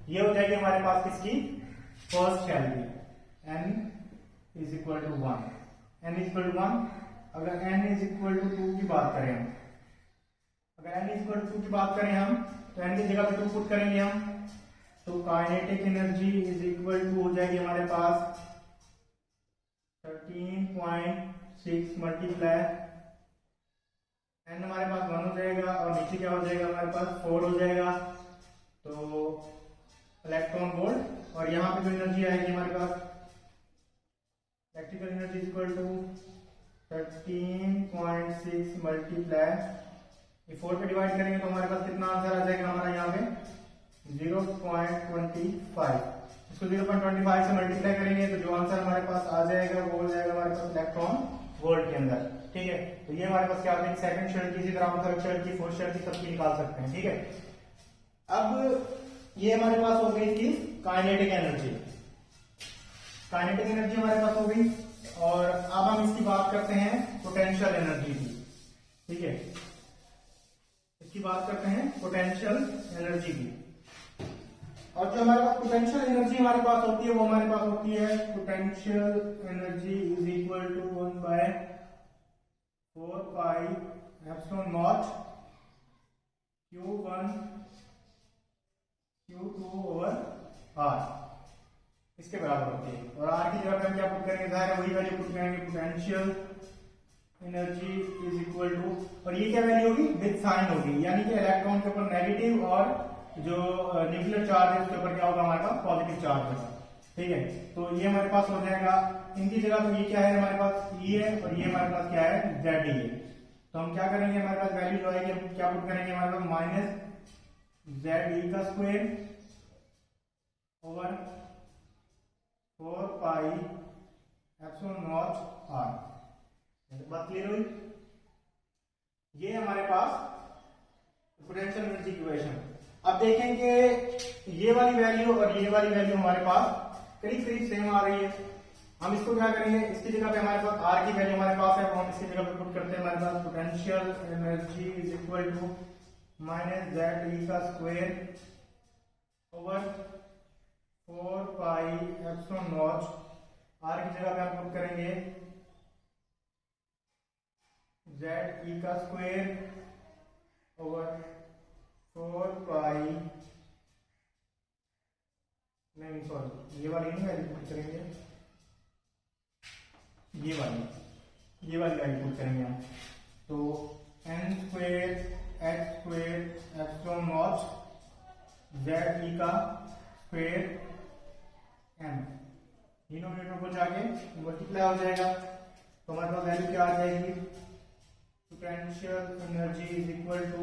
ये हो जाएगी हमारे पास किसकी, फर्स्ट शेल की, n is equal to 1, n is equal to 1। अगर n इज इक्वल टू 2 की बात करें हम, अगर n इज इक्वल टू 2 की बात करें हम, तो n की जगह पे 2 पुट करेंगे हम, तो kinetic energy is equal to हो जाएगी हमारे पास 13.6 मल्टीप्लाई n हमारे पास 1 हो जाएगा और नीचे क्या हो जाएगा हमारे पास 4 हो जाएगा, तो इलेक्ट्रॉन वोल्ट। और यहाँ पे जो एनर्जी आएगी हमारे पास, electrical energy equal to 13.6 multiply, ये 4 पे डिवाइड करेंगे तो हमारे पास कितना आंसर आ जाएगा हमारा यहाँ पे 0.25। इसको 0.25 से मल्टीप्लाई करेंगे तो जो आंसर हमारे पास आ जाएगा वो हो जाएगा हमारे पास इलेक्ट्रॉन वोल्ट के अंदर। ठीक है, तो ये हमारे पास क्या होता है, सेकंड शेल की, इसी तरह हम थर्ड शेल की, फोर्थ शेल की सबकी निकाल सकते हैं। ठीक है, अब ये हमारे पास हो गई थी काइनेटिक एनर्जी, काइनेटिक एनर्जी हमारे पास हो गई। और अब हम इसकी बात करते हैं पोटेंशियल एनर्जी की। ठीक है, इसकी बात करते हैं पोटेंशियल एनर्जी की। और जो हमारे पास पोटेंशियल एनर्जी हमारे पास होती है वो हमारे पास होती है potential energy is equal to 1/4πε0 Q1 Q2 over R, इसके बराबर होती है। और R की जगह पे हम क्या पुट करेंगे, जाहिर है वही वैल्यू पुट करेंगे, potential energy is equal to, और ये क्या वैल्यू होगी, विद साइन होगी, यानी कि इलेक्ट्रॉन के ऊपर नेगेटिव और जो न्यूक्लियर चार्ज है उसके ऊपर क्या होगा, हमारे पास पॉजिटिव चार्ज होगा। ठीक है, तो ये हमारे पास हो जाएगा, इनकी जगह पे ये क्या है हमारे पास E है और ये हमारे पास क्या है ZE है। तो हम क्या करेंगे, हमारे पास वैल्यू जो आएगी हम क्या पुट करेंगे, हमारे पास माइनस ZE का स्क्वायर ओवर 4πε0 R। बात क्लियर हुई? ये हमारे पास पोटेंशियल एनर्जी इक्वेशन। अब देखेंगे ये वाली वैल्यू और ये वाली वैल्यू हमारे पास करीब करीब सेम आ रही है। हम इसको क्या करेंगे, इसकी जगह पे हमारे पास R की वैल्यू हमारे पास है, तो हम इसकी जगह पे पुट करते हैं, हमारे पास potential energy is equal to minus ZE का स्क्वायर ओवर 4πε0 R की जगह पे हम पुट करेंगे ZE का स्क्वायर ओवर 4π, नहीं सॉरी ये वाली नहीं वैल्यू पुट करेंगे, ये वाली वैल्यू पुट करेंगे हम। तो n square h square ε0 ZE का स्क्वायर m, डिनोमिनेटर को जाके मल्टीप्लाई हो जाएगा, तो हमारे पास वैल्यू क्या आ जाएगी, potential energy is equal to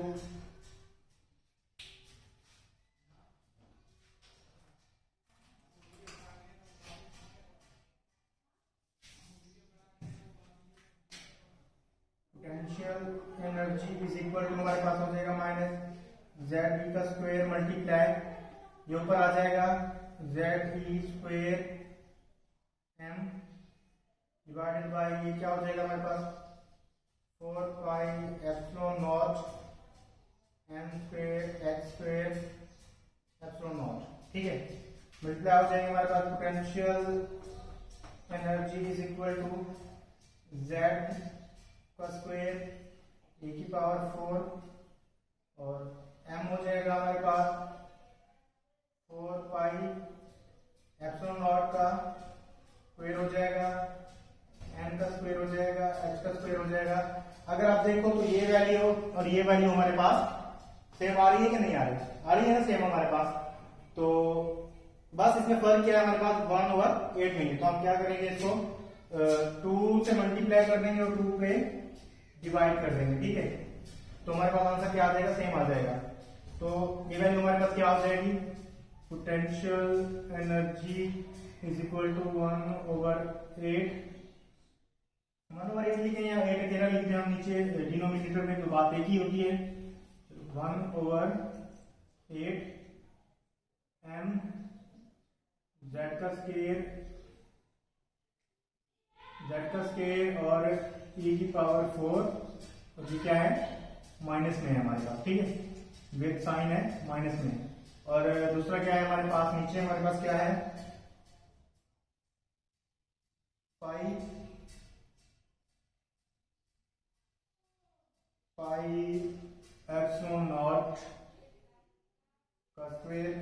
energy is equal to हमारे पास हो जाएगा माइनस ZE का स्क्वायर मल्टीप्लाई, ये ऊपर आ जाएगा ZE square m divided by ये क्या हो जाएगा हमारे पास 4πε0 m स्क्वायर h स्क्वायर ε0। ठीक है, मल्टीप्लाई हो जाएंगे हमारे पास potential energy is equal to Z का स्क्वायर e की पावर 4 और m हो जाएगा हमारे पास 4πε0 का स्क्वायर हो जाएगा, n का स्क्वायर हो जाएगा, h का स्क्वायर हो जाएगा। अगर आप देखो तो ये वैल्यू और ये वैल्यू हमारे पास सेम आ रही है कि नहीं आ रही, आ रही है ना सेम हमारे पास। तो बस इसमें फर्क क्या है, हमारे पास 1/8 में, तो हम क्या करेंगे, इसको 2 से मल्टीप्लाई कर देंगे और 2 पे डिवाइड कर देंगे। ठीक है, तो हमारे पास आंसर क्या आ जाएगा, सेम आ जाएगा। तो ये वैल्यू हमारे पास क्या आ जाएगी, potential energy is equal to 1/8 लिखे या 8 अकेला लिख दिया हम नीचे डिनोमिनेटर में, तो बात एक ही होती है 1/8 m z का स्क्वायर और e की पावर 4, और ये क्या है माइनस में है हमारे पास। ठीक है, विद साइन है माइनस में। और दूसरा क्या है हमारे पास, नीचे हमारे पास क्या है पाई ε0 का स्क्वायर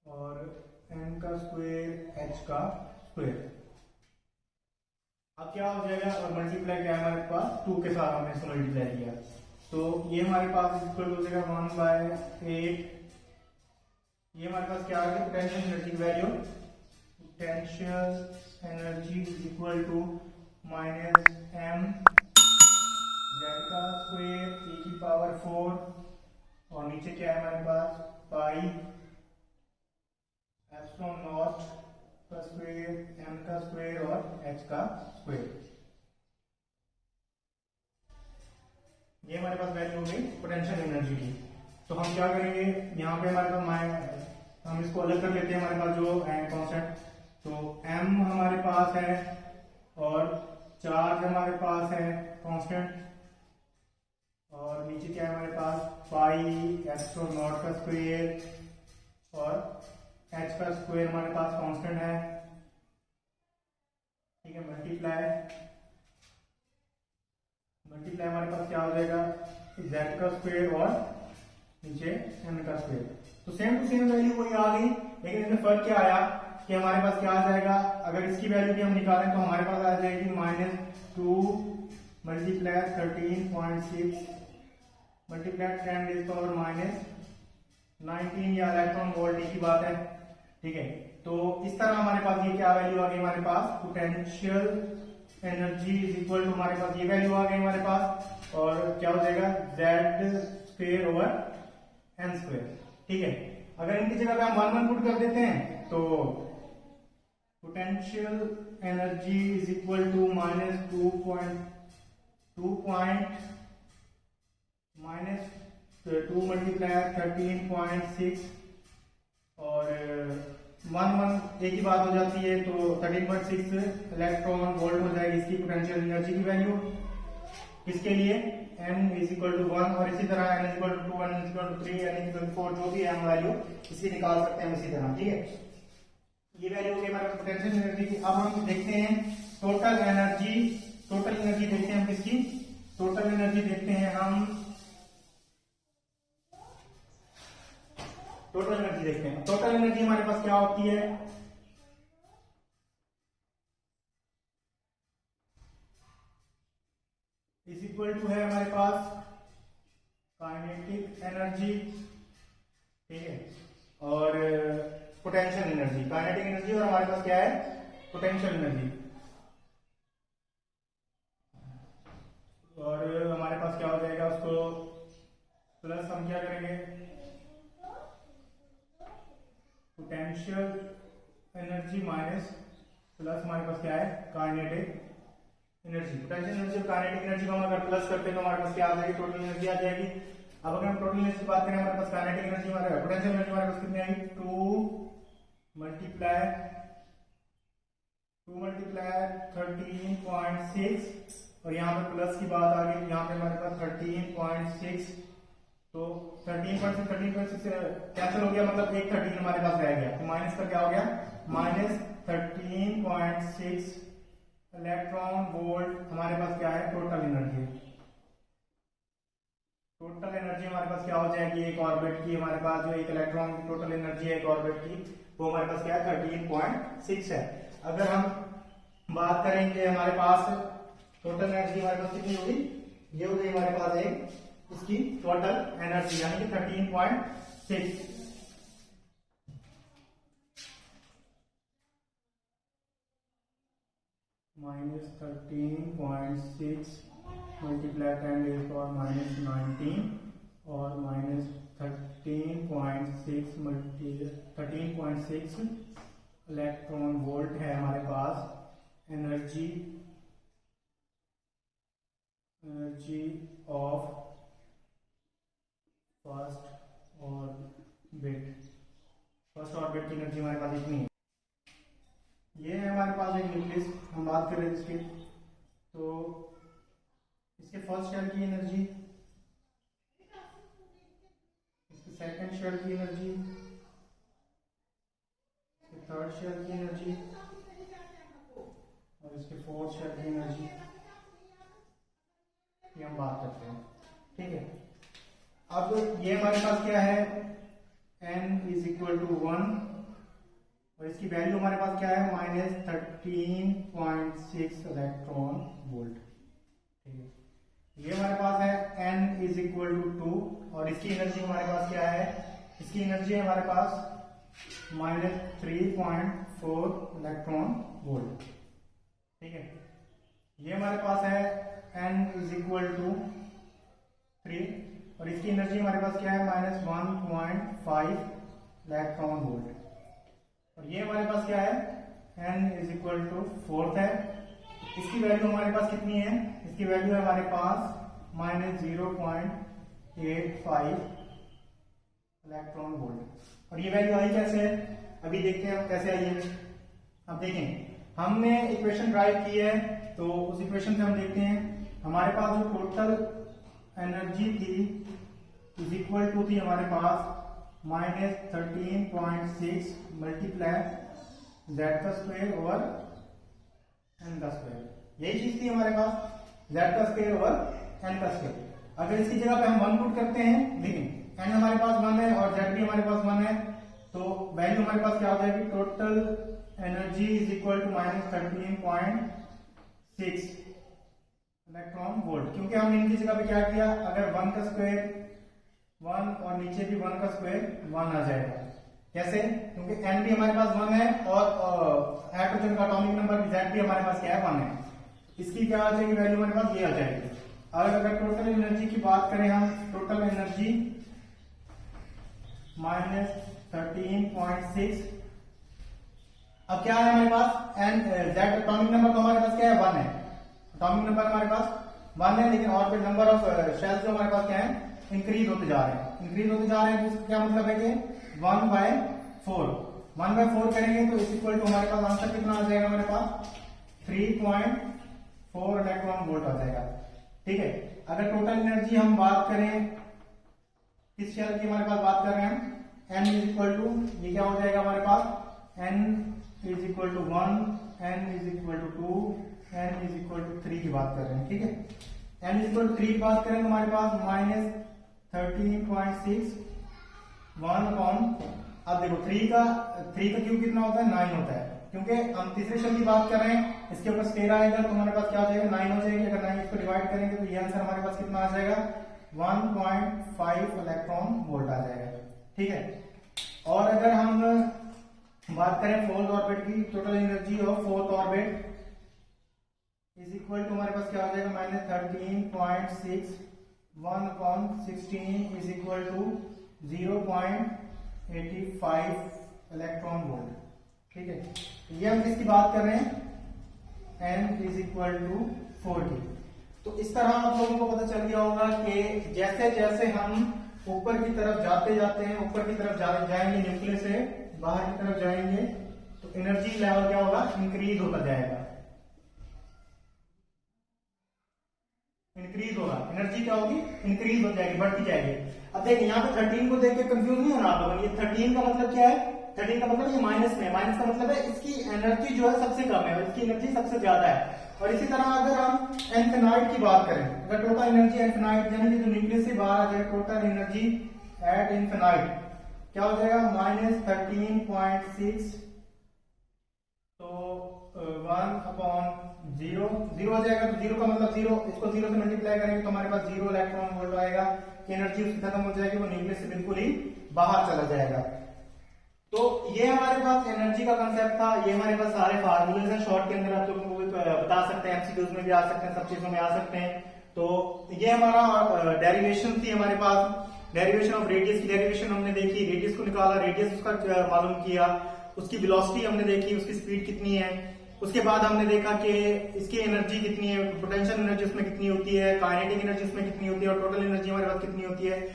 और m का स्क्वायर h का स्क्वायर। अब क्या हो जाएगा, और मल्टीप्लाई क्या है हमारे पास 2 के साथ हमने इसको मल्टीप्लाई किया, तो ये हमारे पास इक्वल हो जाएगा 1/8। ये हमारे पास क्या आ गया, potential energy value, potential energy is equal to minus m z का स्क्वायर e की पावर 4 और नीचे क्या है हमारे पास पाई ε0 का स्क्वायर, m का स्क्वायर और h का स्क्वायर। ये हमारे पास वैल्यू हो गई पोटेंशियल एनर्जी की। तो हम क्या करेंगे, यहाँ पे हमारे पास हम इसको अलग कर लेते हैं, हमारे पास जो कांस्टेंट तो m हमारे पास है और चार्ज हमारे पास है कांस्टेंट, और नीचे क्या है हमारे पास पाई एप्सिलॉन नॉट का स्क्वायर और h का स्क्वायर हमारे पास कांस्टेंट है, ठीक है। मल्टीप्लाई हमारे पास क्या हो जाएगा z का स्क्वायर और नीचे m का स्क्वायर। तो सेम टू सेम वैल्यू वही आ गई, लेकिन इसमें फर्क क्या आया कि हमारे पास क्या आ जाएगा, अगर इसकी वैल्यू भी हम निकालें तो हमारे पास आ जाएगी -2 मल्टीप्लाई 13.6 मल्टीप्लाई 10⁻⁻19 या इलेक्ट्रॉन वोल्ट की बात है, ठीक है। तो इस तरह हमारे पास ये क्या वैल्यू आ गई हमारे पास, potential energy is equal to हमारे पास ये वैल्यू आ गई हमारे पास, और क्या हो जाएगा z square over n square, ठीक है। अगर इनकी जगह पे हम 1 1 पुट कर देते हैं तो potential energy is equal to -2 multiply 13.6 और 1 1 एक ही बात हो जाती है, तो 13.6 इलेक्ट्रॉन वोल्ट हो जाएगी इसकी पोटेंशियल एनर्जी की वैल्यू, किसके लिए n इज इक्वल टू 1, और इसी तरह n is equal to 2, n is equal to 3, n is equal to 4, जो भी हम वैल्यू इसकी निकाल सकते हैं इसी तरह, ठीक है। ये वैल्यू हो गई हमारे पोटेंशियल एनर्जी की। अब हम देखते हैं टोटल एनर्जी देखते हैं हम किसकी, टोटल एनर्जी देखते हैं हम, टोटल एनर्जी हमारे पास क्या होती है, इज इक्वल टू है हमारे पास काइनेटिक एनर्जी, ठीक है, और पोटेंशियल एनर्जी। काइनेटिक एनर्जी और हमारे पास क्या है पोटेंशियल एनर्जी, और हमारे पास क्या हो जाएगा, उसको प्लस हम क्या करेंगे, पोटेंशियल एनर्जी माइनस प्लस हमारे पास क्या है काइनेटिक एनर्जी। पोटेंशियल एनर्जी और काइनेटिक एनर्जी को हम अगर प्लस करते हैं तो हमारे पास क्या आ जाएगी, टोटल एनर्जी आ जाएगी। अब अगर हम टोटल एनर्जी की बात करें, हमारे पास काइनेटिक एनर्जी पोटेंशियल एनर्जी हमारे पास कितनी आई, 2 मल्टीप्लाई 13.6, और यहाँ पे प्लस की बात आ गई, यहाँ पे हमारे पास 13.6, तो 13.6 कैंसिल हो गया, मतलब एक 13 हमारे पास रह गया, तो माइनस का क्या हो गया, -13.6 इलेक्ट्रॉन वोल्ट हमारे पास क्या है टोटल एनर्जी। टोटल एनर्जी हमारे पास क्या हो जाएगी, एक ऑर्बिट की हमारे पास जो एक इलेक्ट्रॉन की टोटल एनर्जी है एक ऑर्बिट की, वो हमारे पास क्या है 13.6 है। अगर हम बात करेंगे हमारे पास टोटल एनर्जी हमारे पास कितनी होगी, ये हो गई हमारे पास एक इसकी टोटल एनर्जी यानी कि 13.6, -13.6 मल्टीप्लाई 10⁻⁻19 और -13.6 इलेक्ट्रॉन वोल्ट है हमारे पास एनर्जी ऑफ फर्स्ट ऑर्बिट की एनर्जी हमारे पास इतनी है। ये है हमारे पास एक न्यूक्लियस, हम बात कर रहे हैं इसकी, तो इसके फर्स्ट शेल की एनर्जी, इसके सेकंड शेल की एनर्जी, इसके थर्ड शेल की एनर्जी और इसके फोर्थ शेल की एनर्जी, ये हम बात करते हैं, ठीक है। अब ये हमारे पास क्या है, n इज इक्वल टू 1 और इसकी वैल्यू हमारे पास क्या है -13.6 इलेक्ट्रॉन वोल्ट, ठीक है। ये हमारे पास है n इज इक्वल टू 2 और इसकी एनर्जी हमारे पास क्या है, इसकी एनर्जी है हमारे पास -3.4 इलेक्ट्रॉन वोल्ट, ठीक है। ये हमारे पास है n इज इक्वल टू 3 और इसकी एनर्जी हमारे पास क्या है -1.5 इलेक्ट्रॉन वोल्ट, और ये हमारे पास क्या है n इज इक्वल टू 4 है। इसकी वैल्यू हमारे पास कितनी है, इसकी वैल्यू है हमारे पास -0.85 इलेक्ट्रॉन वोल्ट, और ये वैल्यू आई कैसे है, अभी देखते हैं हम कैसे आई है। अब देखें हमने इक्वेशन ड्राइव की है, तो उस इक्वेशन से हम देखते हैं हमारे पास जो टोटल एनर्जी थी इज इक्वल टू थी हमारे पास -13.6 मल्टीप्लाई जेड का स्क्वायर ओवर एन का स्क्वायर। यही चीज थी हमारे पास, जेड का स्क्वायर ओवर एन का स्क्वायर। अगर इसकी जगह पे हम 1 पुट करते हैं, देखिए एन हमारे पास 1 है और जेड भी हमारे पास 1 है, तो वैल्यू हमारे पास क्या हो जाएगी, total energy is equal to -13.6 electron volt. क्योंकि हमने इनकी जगह पे क्या किया, अगर 1 का स्क्वायर 1 और नीचे भी 1 का स्क्वायर 1 आ जाएगा। कैसे, क्योंकि एन भी हमारे पास 1 है और हाइड्रोजन का एटॉमिक नंबर जेड भी हमारे पास क्या है, 1 है। इसकी क्या आ जाएगी वैल्यू हमारे पास, ये आ जाएगी। अगर टोटल एनर्जी की बात करें हम, टोटल एनर्जी -13.6, अब क्या है हमारे पास, एन जेड एटॉमिक नंबर तो हमारे पास क्या है, 1 है। एटॉमिक नंबर हमारे पास 1 है, लेकिन ऑर्बिट नंबर ऑफ शेल्स जो हमारे पास क्या है, इंक्रीज होते जा रहे हैं, इंक्रीज होते जा रहे हैं। तो इसका क्या मतलब है कि 1/4 करेंगे तो इस इक्वल टू हमारे पास आंसर कितना आ जाएगा, हमारे पास 3.4 इलेक्ट्रॉन वोल्ट आ जाएगा। ठीक है, अगर टोटल एनर्जी हम बात करें किस शेल की हमारे पास बात कर रहे हैं, n इज इक्वल टू, ये क्या हो जाएगा हमारे पास, n is equal to 1, n is equal to 2, n is equal to 3 की बात कर रहे हैं। ठीक है, n इज इक्वल टू 3 की बात करें तो हमारे पास -13.6 1 अपॉन, अब देखो 3 का क्यूब कितना होता है, 9 होता है। क्योंकि हम तीसरे शेल की बात कर रहे हैं, इसके ऊपर स्केयर आएगा तो हमारे पास क्या हो जाएगा, 9 हो जाएगी। अगर 9 इसको डिवाइड करेंगे तो ये आंसर हमारे पास कितना आ जाएगा, 1.5 इलेक्ट्रॉन वोल्ट आ जाएगा। ठीक है, और अगर हम बात करें फोर्थ ऑर्बिट की, total energy of fourth orbit is equal to हमारे पास क्या हो जाएगा, -13.6 1 upon 16 is equal to 0.85 electron volt. ठीक है, ये हम किसकी बात कर रहे हैं, n इज इक्वल टू 4 की। तो इस तरह आप लोगों को पता चल गया होगा कि जैसे जैसे हम ऊपर की तरफ जाते जाते हैं, ऊपर की तरफ जाएंगे, न्यूक्लियस से बाहर की तरफ जाएंगे, तो एनर्जी लेवल क्या होगा, इंक्रीज होता जाएगा, इंक्रीज होगा, एनर्जी क्या होगी, इंक्रीज हो जाएगी, बढ़ती जाएगी। अब देखिए यहाँ पे 13 को देख के कंफ्यूज नहीं होना आप लोगों ने, ये 13 का मतलब क्या है, 13 का मतलब ये माइनस में, माइनस का मतलब है इसकी एनर्जी जो है सबसे कम है और इसकी एनर्जी सबसे ज्यादा है। और इसी तरह अगर हम इनफिनाइट की बात करें, अगर टोटल एनर्जी इनफिनाइट यानी कि जो न्यूक्लियस से बाहर आ जाए, टोटल एनर्जी एट इनफिनाइट क्या हो जाएगा, -13.6, तो 1 अपॉन 0 हो जाएगा। तो 0 का मतलब 0, इसको 0 से मल्टीप्लाई करेंगे तो हमारे पास 0 इलेक्ट्रॉन वोल्ट आएगा कि एनर्जी उसकी खत्म हो जाएगी, वो न्यूक्लियस से बिल्कुल ही बाहर चला जाएगा। तो ये हमारे पास एनर्जी का कंसेप्ट था। ये हमारे पास सारे फार्मूलेज हैं, शॉर्ट के अंदर आप लोगों को बता सकते हैं, एमसीक्यूज में भी आ सकते हैं, सब चीजों में आ सकते हैं। तो ये हमारा डेरिवेशन थी, हमारे पास डेरिवेशन ऑफ रेडियस की डेरिवेशन हमने देखी, रेडियस को निकाला, रेडियस उसका मालूम किया, उसकी वेलोसिटी हमने देखी, उसकी स्पीड कितनी है। उसके बाद हमने देखा कि इसकी एनर्जी कितनी है, पोटेंशियल एनर्जी उसमें कितनी होती है, काइनेटिक एनर्जी उसमें कितनी होती है और टोटल एनर्जी हमारे पास कितनी होती है।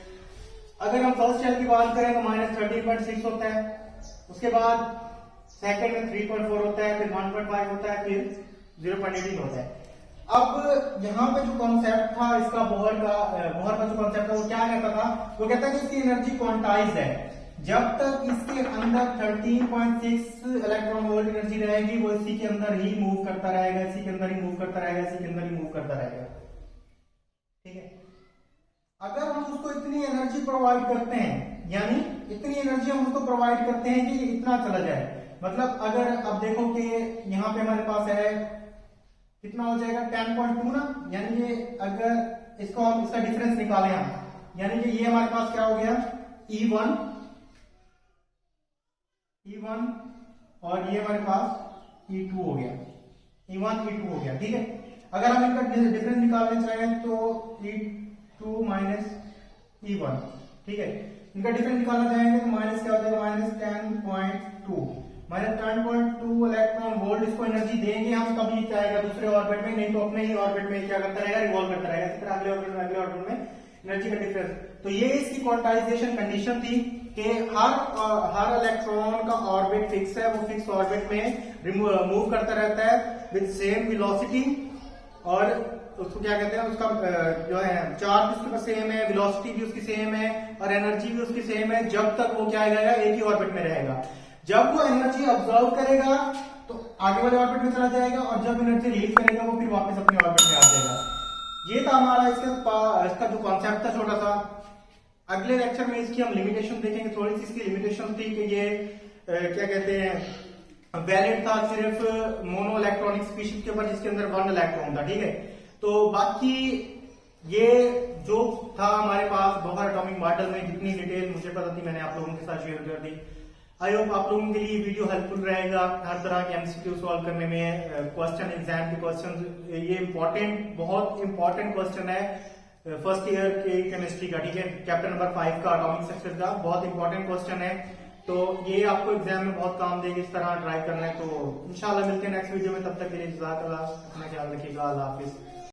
अगर हम फर्स्ट शेल की बात करें तो -13.6 होता है, उसके बाद सेकंड में 3.4 होता है, फिर 1.5 होता है, फिर 0.18 होता है। अब यहाँ पे जो कॉन्सेप्ट था इसका बोहर का जो कॉन्सेप्ट था वो क्या कहता था, वो कहता है कि इसकी एनर्जी क्वांटाइज है, जब तक इसके अंदर 13.6 इलेक्ट्रॉन वोल्ट एनर्जी रहेगी वो इसी के अंदर ही मूव करता रहेगा, इसी के अंदर ही मूव करता रहेगा, इसी के अंदर ही मूव करता रहेगा। ठीक है, अगर हम उसको इतनी एनर्जी प्रोवाइड करते हैं, यानी इतनी एनर्जी हम उसको प्रोवाइड करते हैं कि इतना चला जाए, मतलब अगर अब देखो कि यहाँ पे हमारे पास है कितना हो जाएगा 10.2 ना, यानी कि अगर इसको हम इसका डिफरेंस निकालें हम, यानी कि ये हमारे पास क्या हो गया E1 और ये हमारे पास E2 हो गया, E1 E2 हो गया। ठीक है, अगर हम इनका डिफरेंस निकालना चाहें तो E2 माइनस E1, ठीक है, इनका डिफरेंस निकालना चाहेंगे तो माइनस क्या हो जाएगा, -10.2 इलेक्ट्रॉन वोल्ट इसको एनर्जी देंगे हम, कभी चाहेगा दूसरे ऑर्बिट में, नहीं तो अपने ही ऑर्बिट में क्या करता रहेगा, रिवॉल्व करता रहेगा। इसी तरह अगले ऑर्बिट में एनर्जी का डिफरेंस, तो ये इसकी क्वांटाइजेशन कंडीशन थी कि हर इलेक्ट्रॉन का ऑर्बिट फिक्स है, वो फिक्स ऑर्बिट में मूव करता रहता है विद सेम वेलोसिटी, और उसको क्या कहते हैं, उसका जो है चार्ज उसके पास सेम है, वेलोसिटी भी उसकी सेम है और एनर्जी भी उसकी सेम है, जब तक वो क्या आएगा एक ही ऑर्बिट में रहेगा। जब वो एनर्जी ऑब्जर्व करेगा तो आगे वाले ऑर्बिट में चला जाएगा, और जब एनर्जी रिलीज करेगा वो फिर वापस अपने ऑर्बिट में आ जाएगा। ये था हमारा इसका जो कॉन्सेप्ट था छोटा सा। अगले लेक्चर में इसकी हम लिमिटेशन देखेंगे, थोड़ी सी इसकी लिमिटेशन थी कि ये क्या कहते हैं वैलिड था सिर्फ मोनो इलेक्ट्रॉनिक स्पीशीज के ऊपर जिसके अंदर 1 इलेक्ट्रॉन था, ठीक है। तो बाकी ये जो था हमारे पास बोहर एटॉमिक मॉडल में जितनी डिटेल मुझे पता थी मैंने आप लोगों के साथ शेयर कर दी। आई होप आप लोगों के लिए वीडियो हेल्पफुल रहेगा हर तरह के एमसीक्यू सॉल्व करने में, क्वेश्चन एग्जाम के क्वेश्चन, ये इंपॉर्टेंट बहुत इंपॉर्टेंट क्वेश्चन है फर्स्ट ईयर के केमिस्ट्री का, ठीक है, चैप्टर नंबर 5 का एटॉमिक स्ट्रक्चर का, बहुत इंपॉर्टेंट क्वेश्चन है। तो ये आपको एग्जाम में बहुत काम देगी, इस तरह ट्राई करना है। तो इंशाल्लाह मिलते हैं नेक्स्ट वीडियो में, तब तक के लिए जज़ाकल्लाह, अपना ख्याल रखिएगा, अल्लाह हाफिज।